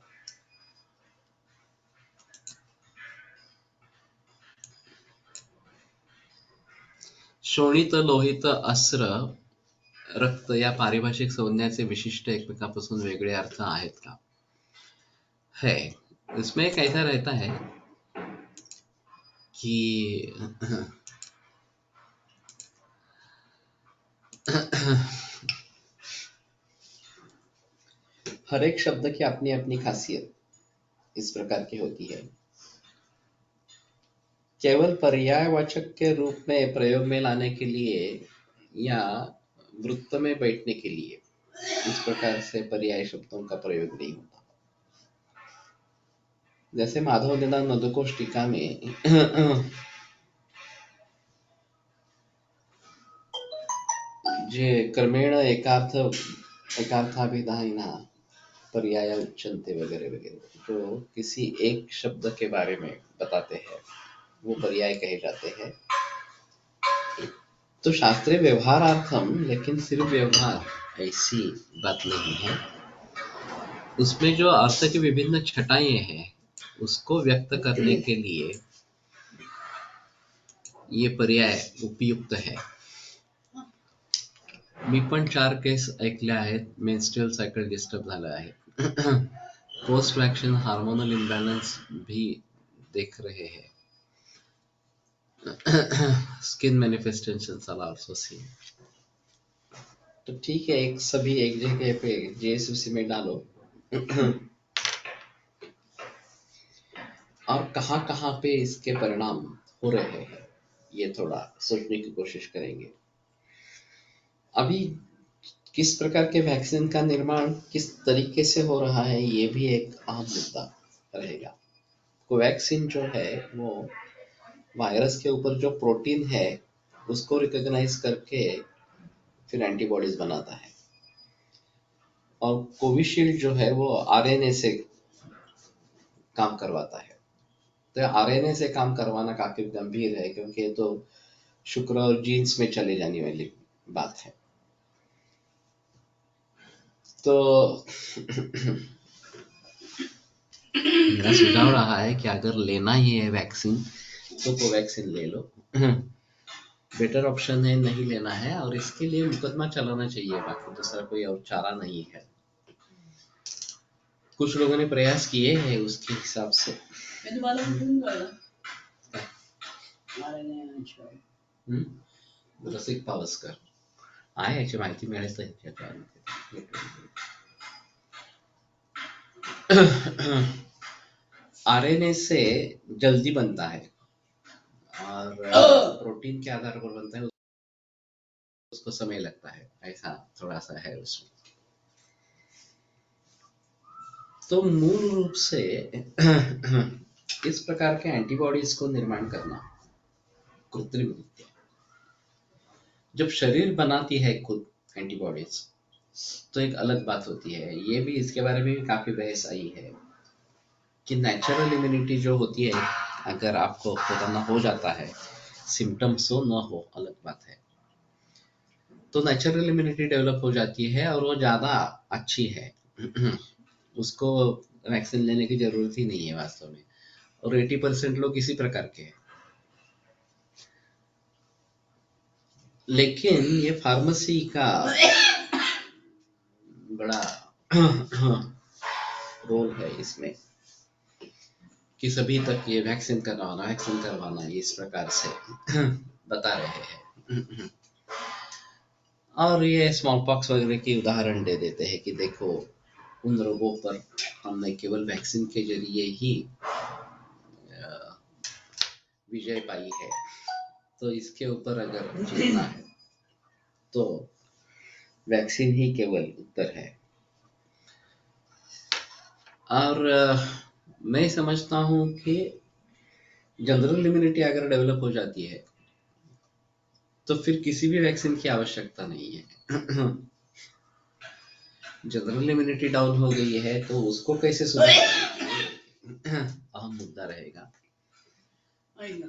शोणित, लोहित, अस्र, रक्त या पारिभाषिक संज्ञाचे विशिष्ट एकमेकांपासून वेगळे अर्थ आहेत का? है। इसमें एक ऐसा रहता है कि हर एक शब्द की अपनी अपनी खासियत इस प्रकार की होती है। केवल पर्यायवाचक के रूप में प्रयोग में लाने के लिए या वृत्त में बैठने के लिए इस प्रकार से पर्याय शब्दों का प्रयोग नहीं होता। जैसे माधव निदान मधुकोश टीका में जे क्रमेण एकार्थाभिधायिनः पर्याय उच्यन्ते वगैरह वगैरह, जो किसी एक शब्द के बारे में बताते हैं वो पर्याय कहे जाते हैं। तो शास्त्रीय व्यवहारार्थम, लेकिन सिर्फ व्यवहार ऐसी बात नहीं है। उसमें जो अर्थ की विभिन्न छटाएं हैं उसको व्यक्त करने के लिए ये पर्याय उपयुक्त है। मी पण 4 केस ऐकले आहेत. मेन्स्ट्रुअल सायकल डिस्टर्ब झालं आहे. पोस्ट वैक्सीन हार्मोनल इम्बैलेंस भी देख रहे हैं. Skin manifestations are also seen. तो ठीक है, एक सभी एक जगह पे जेएसयूसी में डालो और कहाँ कहाँ पे इसके परिणाम हो रहे हैं ये थोड़ा सोचने की कोशिश करेंगे। अभी किस प्रकार के वैक्सीन का निर्माण किस तरीके से हो रहा है ये भी एक अहम मुद्दा रहेगा। कोवैक्सीन जो है वो वायरस के ऊपर जो प्रोटीन है उसको रिकॉग्नाइज करके फिर एंटीबॉडीज बनाता है, और कोविशील्ड जो है वो आरएनए से काम करवाता है। तो आरएनए से काम करवाना काफी गंभीर है, क्योंकि ये तो शुक्र और जीन्स में चले जाने वाली बात है। तो मेरा सुझाव रहा है कि अगर लेना ही है वैक्सीन तो कोवैक्सीन ले लो। बेटर ऑप्शन है नहीं लेना है, और इसके लिए मुकदमा चलाना चाहिए, बाकी दूसरा कोई और चारा नहीं है। कुछ लोगों ने प्रयास किए हैं उसके हिसाब से। रसिक पावसकर आहे, याची माहिती मिळेल तर आरएनए से जल्दी बनता है और प्रोटीन के आधार पर बनता है, उसको समय लगता है, ऐसा थोड़ा सा है उसमें। तो मूल रूप से इस प्रकार के एंटीबॉडीज को निर्माण करना कृत्रिम रूप है। जब शरीर बनाती है खुद एंटीबॉडीज तो एक अलग बात होती है। ये भी इसके बारे में भी काफी बहस आई है कि नेचुरल इम्यूनिटी जो होती है, अगर आपको कोरोना हो जाता है, सिम्टम्स हो न हो अलग बात है, तो नेचुरल इम्यूनिटी डेवलप हो जाती है और वो ज़्यादा अच्छी है। उसको वैक्सीन लेने की ज़रूरत ही नहीं है वास्तव में, और 80% लोग इसी प्रकार के हैं। लेकिन ये फार्मेसी का बड़ा रोल है इसमें कि सभी तक ये वैक्सीन करवाना ये इस प्रकार से बता रहे हैं। और ये स्मॉल पॉक्स वगैरह की उदाहरण दे देते हैं कि देखो उन रोगों पर हमने केवल वैक्सीन के जरिए ही विजय पाई है, तो इसके ऊपर अगर जीतना है तो वैक्सीन ही केवल उत्तर है। और मैं समझता हूँ कि जनरल इम्यूनिटी अगर डेवलप हो जाती है तो फिर किसी भी वैक्सीन की आवश्यकता नहीं है। जनरल इम्यूनिटी डाउन हो गई है तो उसको कैसे सुधार अहम मुद्दा रहेगा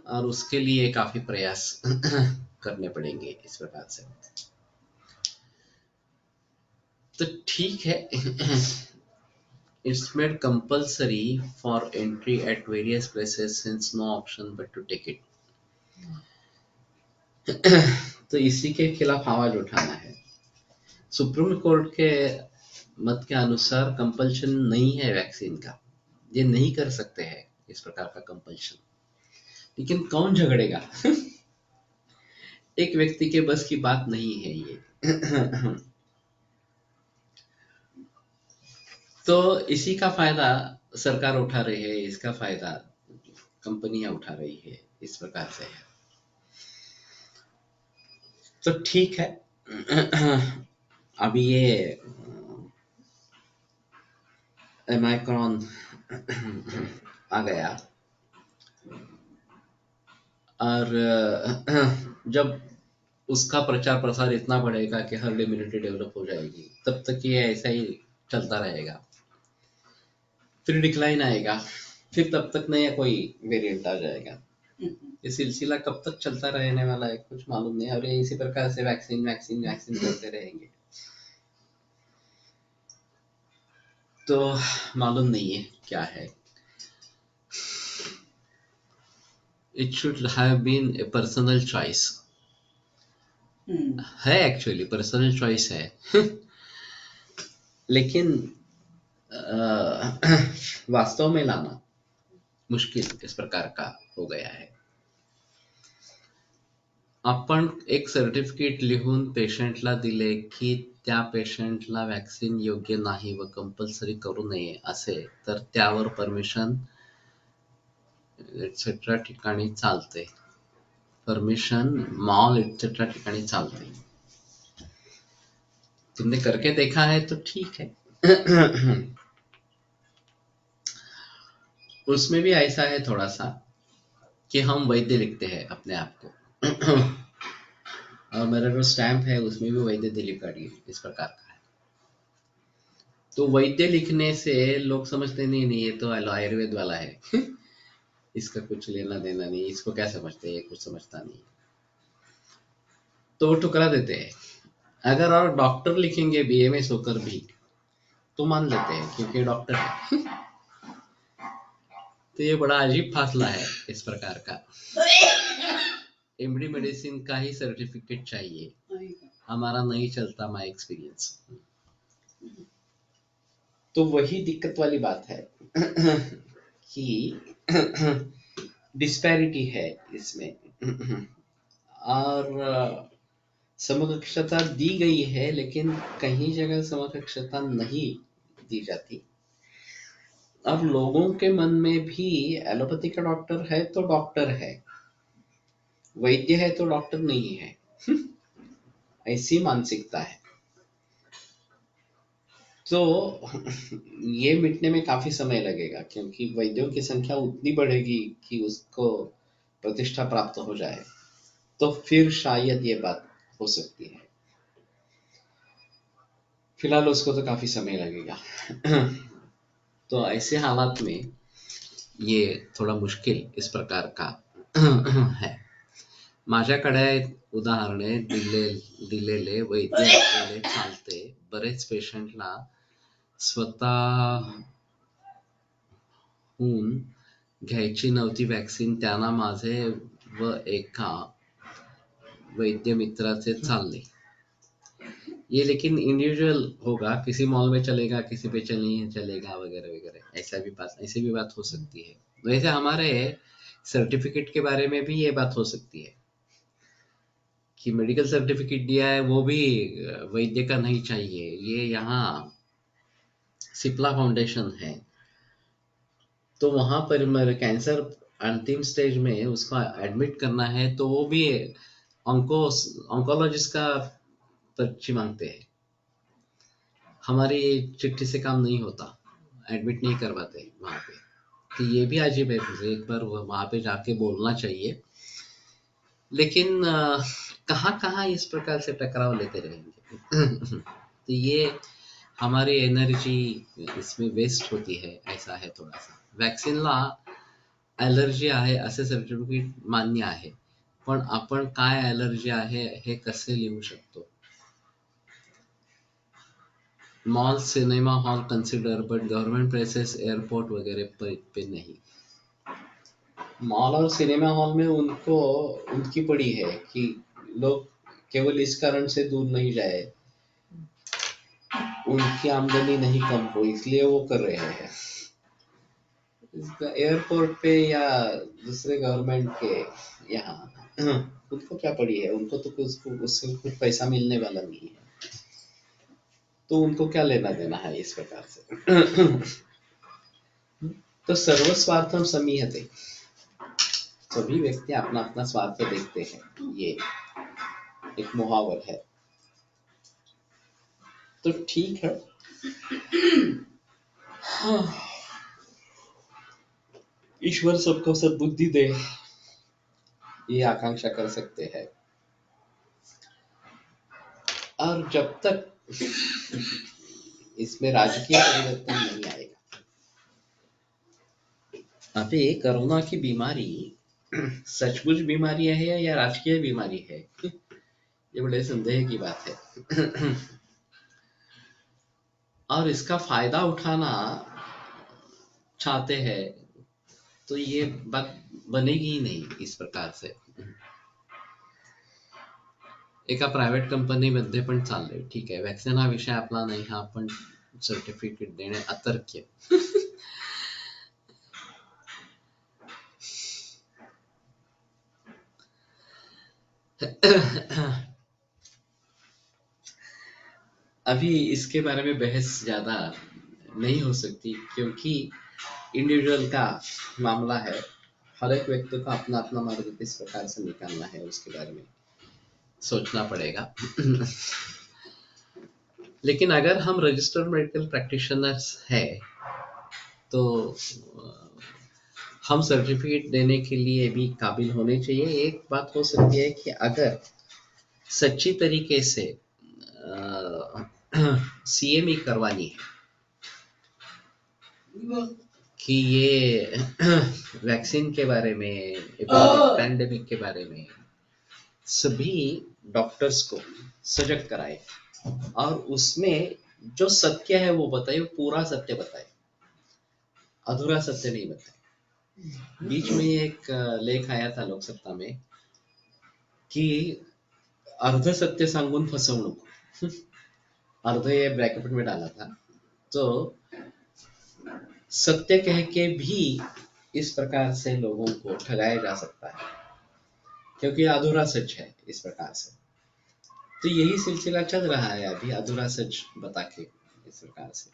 और उसके लिए काफी प्रयास करने पड़ेंगे इस प्रकार से। तो ठीक है। It's made compulsory for entry at various places since no option but to take it. तो इसी के खिलाफ आवाज उठाना है। सुप्रीम कोर्ट के मत के अनुसार कंपल्शन नहीं है वैक्सीन का, ये नहीं कर सकते हैं इस प्रकार का कंपल्शन। लेकिन कौन झगड़ेगा? एक व्यक्ति के बस की बात नहीं है ये। तो इसी का फायदा सरकार उठा रही है, इसका फायदा कंपनियां उठा रही है, इस प्रकार से है। तो ठीक है। अभी ये माइक्रॉन आ गया और जब उसका प्रचार प्रसार इतना बढ़ेगा कि हर्ड इम्यूनिटी डेवलप हो जाएगी, तब तक ये ऐसा ही चलता रहेगा। फिर डिक्लाइन आएगा, फिर तब तक नया कोई वेरिएंट आ जाएगा। ये सिलसिला कब तक चलता रहने वाला है कुछ मालूम नहीं। और ये इसी प्रकार से वैक्सीन वैक्सीन वैक्सीन करते रहेंगे तो मालूम नहीं है क्या है। It should have been a personal choice. है एक्चुअली पर्सनल चॉइस है। लेकिन वास्तव में लाना मुश्किल इस प्रकार का हो गया है। आपण एक सर्टिफिकेट लिहून पेशंटला दिले की त्या पेशंटला वॅक्सीन योग्य नाही व कंपल्सरी करू नये असे तर त्यावर परमिशन एटसेट्रा ठिकाणी चालते। परमिशन मॉल एटसेट्रा ठिकाणी चालते। तुमने करके देखा है तो ठीक है। उसमें भी ऐसा है थोड़ा सा कि हम वैद्य लिखते हैं अपने आप को। और मेरा जो स्टैम्प है उसमें भी वैद्य दिलीप गाड़ी इस प्रकार का है। तो वैद्य लिखने से लोग समझते नहीं नहीं ये तो आयुर्वेद वाला है। इसका कुछ लेना देना नहीं, इसको क्या समझते हैं, कुछ समझता नहीं, तो वो ठुकरा देते हैं। अगर और डॉक्टर लिखेंगे बीएमएस होकर भी तो मान लेते हैं क्योंकि डॉक्टर है। तो ये बड़ा अजीब फासला है इस प्रकार का। एमडी मेडिसिन का ही सर्टिफिकेट चाहिए, हमारा नहीं चलता माय एक्सपीरियंस। तो वही दिक्कत वाली बात है कि डिस्पैरिटी है इसमें। और समकक्षता दी गई है लेकिन कहीं जगह समकक्षता नहीं दी जाती। अब लोगों के मन में भी एलोपैथी का डॉक्टर है तो डॉक्टर है, वैद्य है तो डॉक्टर नहीं है, ऐसी मानसिकता है। तो ये मिटने में काफी समय लगेगा क्योंकि वैद्यों की संख्या उतनी बढ़ेगी कि उसको प्रतिष्ठा प्राप्त हो जाए तो फिर शायद ये बात हो सकती है। फिलहाल उसको तो काफी समय लगेगा। तो ऐसे हालात में ये थोड़ा मुश्किल इस प्रकार का है। माझ्याकडे उदाहरणे दिलेले वैद्य असलेले चालते। बरेच पेशंटला स्वतःहून घ्यायची नव्हती वॅक्सीन, त्यांना माझे व एका वैद्य मित्राचे चालले। ये लेकिन इंडिविजुअल होगा, किसी मॉल में चलेगा, किसी पे नहीं चलेगा वगैरह वगैरह। ऐसे भी बात हो सकती है। वैसे हमारे सर्टिफिकेट के बारे में भी ये बात हो सकती है कि मेडिकल सर्टिफिकेट दिया है वो भी वैद्य का नहीं चाहिए। ये यहाँ सिप्ला फाउंडेशन है तो वहां पर मेरे कैंसर अंतिम स्टेज में उसको एडमिट करना है तो वो भी ऑन्कोलॉजिस्ट का पर्ची मांगते हैं। हमारी चिट्ठी से काम नहीं होता, एडमिट नहीं करवाते वहाँ पे। तो ये भी अजीब है, मुझे एक बार वहाँ पे जाके बोलना चाहिए। लेकिन कहाँ कहाँ इस प्रकार से टकराव लेते रहेंगे। तो ये हमारी एनर्जी इसमें वेस्ट होती है, ऐसा है थोड़ा सा। वॅक्सिनला ॲलर्जी आहे असे सर्टिफिकेट मान्य आहे, पण आपण काय ॲलर्जी आहे हे कसे लिहू शकतो? Mall, cinema hall consider, but government places, airport वगैरह पे नहीं। मॉल और सिनेमा हॉल में उनको उनकी पड़ी है कि लोग केवल इस कारण से दूर नहीं जाए, उनकी आमदनी नहीं कम हो, इसलिए वो कर रहे हैं। एयरपोर्ट पे या दूसरे गवर्नमेंट के यहाँ उनको क्या पड़ी है? उनको तो कुछ उससे कुछ पैसा मिलने वाला नहीं है, तो उनको क्या लेना देना है इस प्रकार से। तो सर्वस्वार्थम समीहते, सभी व्यक्ति अपना अपना स्वार्थ देखते हैं, ये एक मुहावर है। तो ठीक है, हाँ, ईश्वर सबको सद्बुद्धि दे, ये आकांक्षा कर सकते हैं। और जब तक इसमें राजकीय परिवर्तन नहीं आएगा, अभी कोरोना की बीमारी सचमुच बीमारी है या राजकीय बीमारी है, ये बड़े संदेह की बात है। और इसका फायदा उठाना चाहते हैं तो ये बात बनेगी ही नहीं इस प्रकार से। एका प्रायव्हेट कंपनीमध्ये पण चाललंय, ठीक आहे, वॅक्सिन हा विषय आपला नाही, हा पण सर्टिफिकेट देणे अतर्क्य। अभी इसके बारे में बहस ज्यादा नहीं हो सकती, क्योंकि इंडिविजुअल का मामला है, हर एक व्यक्ति को अपना अपना मार्ग किस प्रकार से निकालना है उसके बारे में सोचना पड़ेगा। लेकिन अगर हम रजिस्टर्ड मेडिकल प्रैक्टिशनर्स है तो हम सर्टिफिकेट देने के लिए भी काबिल होने चाहिए। एक बात हो सकती है कि अगर सच्ची तरीके से सीएमई करवानी है कि ये वैक्सीन के बारे में, पैंडेमिक के बारे में सभी डॉक्टर्स को सजग कराए और उसमें जो सत्य है वो बताए, पूरा सत्य बताए, अधूरा सत्य नहीं बताए। बीच में एक लेख आया था लोकसत्ता में कि अर्ध सत्य सांगून फसवणूक, अर्ध ये ब्रैकेट में डाला था, तो सत्य कह के भी इस प्रकार से लोगों को ठगाया जा सकता है, क्योंकि अधूरा सच है इस प्रकार से। तो यही सिलसिला चल रहा है अभी, अधूरा सच बता के इस प्रकार से।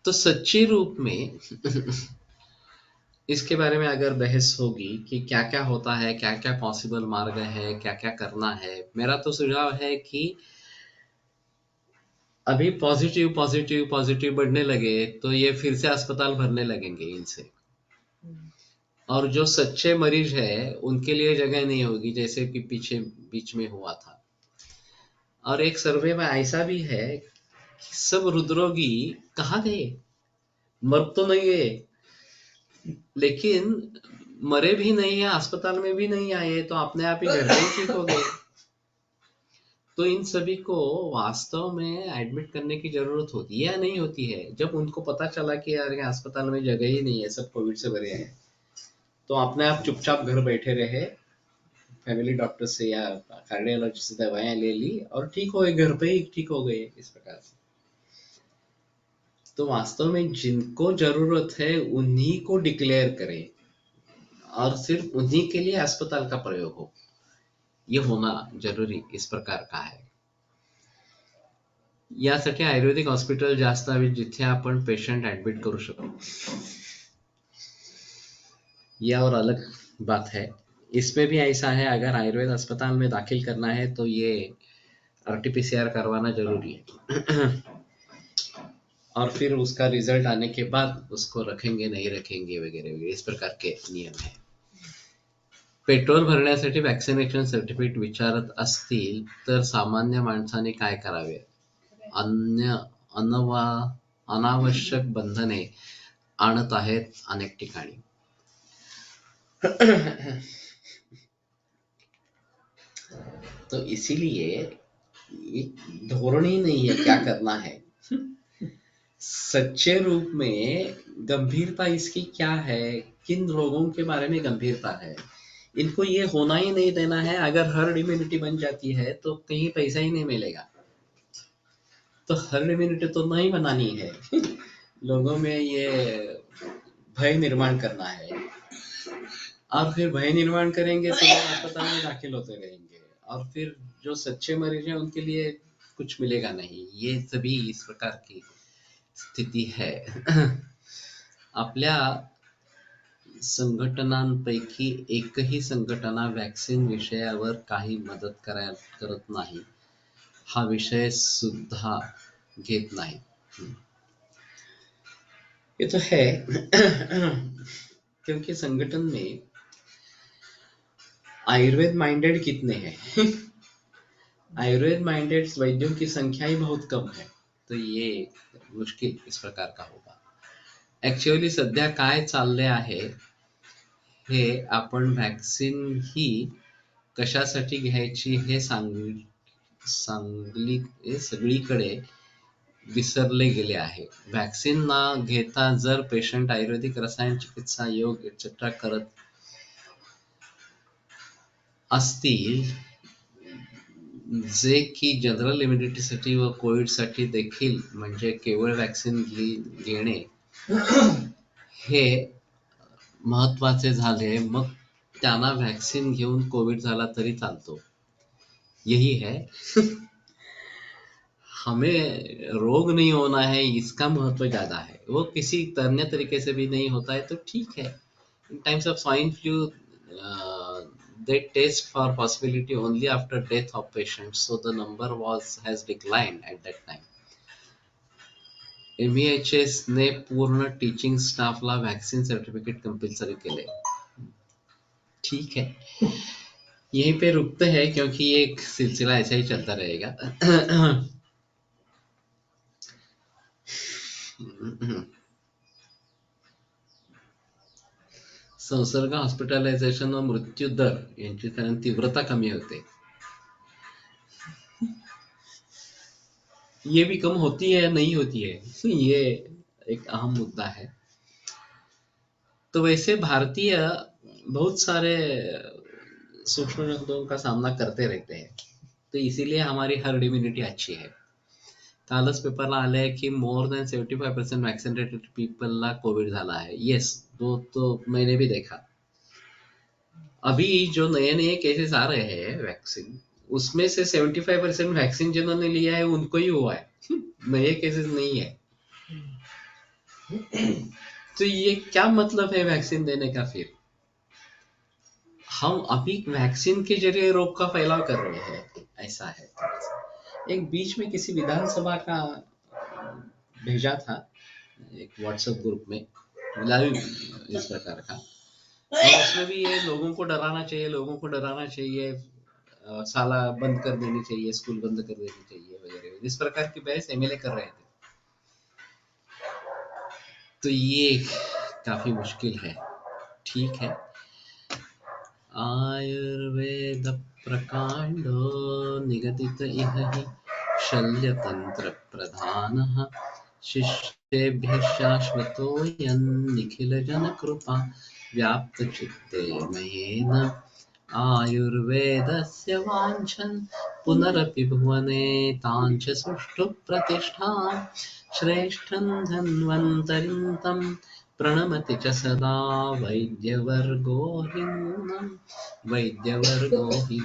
तो सच्चे रूप में इसके बारे में अगर बहस होगी कि क्या क्या होता है, क्या क्या पॉसिबल मार्ग है, क्या क्या करना है, मेरा तो सुझाव है कि अभी पॉजिटिव पॉजिटिव पॉजिटिव बढ़ने लगे तो ये फिर से अस्पताल भरने लगेंगे इनसे, और जो सच्चे मरीज है उनके लिए जगह नहीं होगी, जैसे कि पीछे बीच में हुआ था। और एक सर्वे में ऐसा भी है कि सब हृदरोगी कहाँ गए, मर तो नहीं गए, लेकिन मरे भी नहीं है, अस्पताल में भी नहीं आए, तो अपने आप ही घर पे ही ठीक हो गए। तो इन सभी को वास्तव में एडमिट करने की जरूरत होती है या नहीं होती है? जब उनको पता चला कि यार अस्पताल में जगह ही नहीं है, सब कोविड से भरे हैं, तो अपने आप चुपचाप घर बैठे रहे, फैमिली डॉक्टर से या कार्डियोलॉजिस्ट से दवाएं ले ली और ठीक हो गए, घर पे ही ठीक हो गए इस प्रकार से। तो वास्तव में जिनको जरूरत है उन्हीं को डिक्लेअर करें और सिर्फ उन्हीं के लिए अस्पताल का प्रयोग हो, ये होना जरूरी इस प्रकार का है। यासाठी आयुर्वेदिक हॉस्पिटल जास्त हवी जिथे आपण पेशंट ऍडमिट करू शकू, यह और अलग बात है। इसमें भी ऐसा है, अगर आयुर्वेद अस्पताल में दाखिल करना है तो ये RT-PCR करवाना जरूरी है। और फिर उसका रिजल्ट आने के बाद उसको रखेंगे नहीं रखेंगे वगैरह वगैरह, इस प्रकार के नियम है. पेट्रोल भरण्यासाठी वॅक्सिनेशन सर्टिफिकेट विचारत असतील तर सामान्य माणसाने काय करावे? अनावश्यक बंधने आणत आहेत अनेक ठिकाणी. तो इसीलिए ये धोरण ही नहीं है क्या करना है. सच्चे रूप में गंभीरता इसकी क्या है, किन लोगों के बारे में गंभीरता है, इनको ये होना ही नहीं देना है. अगर हर्ड इम्यूनिटी बन जाती है तो कहीं पैसा ही नहीं मिलेगा. तो हर्ड इम्यूनिटी तो नहीं बनानी है. लोगों में ये भय निर्माण करना है, और फिर भय निर्माण करेंगे तो लोग अस्पताल में दाखिल होते रहेंगे, और फिर जो सच्चे मरीज हैं उनके लिए कुछ मिलेगा नहीं. ये सभी इस प्रकार की स्थिती है. आपल्या संघटनांपैकी एकही संघटना वॅक्सिन विषयावर काही मदत करत नाही, हा विषय सुद्धा घेत नाही. ये तो है. क्योंकि संगठन में आयुर्वेद माइंडेड कितने हैं? आयुर्वेद माइंडेड वैद्यों की संख्या ही बहुत कम है. तो ये मुश्किल इस प्रकार का होगा. ऍक्च्युअली सध्या काय चालले आहे हे आपण वॅक्सिन ही कशासाठी घ्यायची हे सगळीकडे विसरले गेले आहे. वॅक्सिन न घेता जर पेशंट आयुर्वेदिक रसायन चिकित्सा योग एक्सेट्रा करत असतील, जे की जनरल इम्युनिटीसाठी व कोविडसाठी देखील म्हणजे केवळ वॅक्सिन घेणे हे महत्वाचे झाले, मग त्यांना वॅक्सिन घेऊन कोविड झाला तरी चालतो. यही है. हमें रोग नहीं होना है, इसका महत्व ज्यादा है. वो किसी अन्य तरीके से भी नहीं होता है तो ठीक है. In times of swine flu, they test for possibility only after death of patients, so the number has declined at that time. MHS ने पूर्ण टीचिंग स्टाफला वॅक्सिन सर्टिफिकेट कंपल्सरी केले. ठीक है, यहीं पे रुकते हैं क्योंकि ये एक सिलसिला ऐसा ही चलता रहेगा. संसर्ग, हॉस्पिटलायझेशन व मृत्यू दर यांची कारण तीव्रता कमी होते. ये भी कम होती है नहीं होती है, ये एक अहम मुद्दा है. तो वैसे भारतीय बहुत सारे सूक्ष्म रोगों का सामना करते रहते हैं, तो इसीलिए हमारी हर्ड इम्युनिटी अच्छी है. कालच पेपरला आलंय की मोर देन 75% वैक्सीनेटेड पीपलला कोविड झाला है. येस, तो मैंने भी देखा. अभी जो नए नए केसेस आ रहे हैं वैक्सीन, उसमें से 75% वैक्सीन जिन्होंने लिया है उनको ही हुआ है. नए केसेस नहीं है. तो ये क्या मतलब है वैक्सीन देने का? फिर हम अभी वैक्सीन के जरिए रोग का फैलाव कर रहे हैं, ऐसा है. एक बीच में किसी विधानसभा का भेजा था एक व्हाट्सएप ग्रुप में, लाइव इस प्रकार का, और उसमें भी ये लोगों को डराना चाहिए, लोगों को डराना चाहिए, साला बंद कर देनी चाहिए, स्कूल बंद कर देनी चाहिए वगैरह, इस प्रकार की बहस एमएलए कर रहे थे. तो ये काफी मुश्किल है. ठीक है. आयुर्वेद प्रकांडो निगदित इह हि शल्यतंत्र प्रधानः शिष्येभ्यः शाश्वतोऽयं निखिलजनकृपा व्याप्तचित्ते मयेन आयुर्वेदस्य वाञ्छन् पुनरपि भुवने ताञ्च सुष्ठु प्रतिष्ठां श्रेष्ठं धन्वन्तरिं तं प्रणमति च सदा वैद्यवर्गो हि नूनं वैद्यवर्गो हि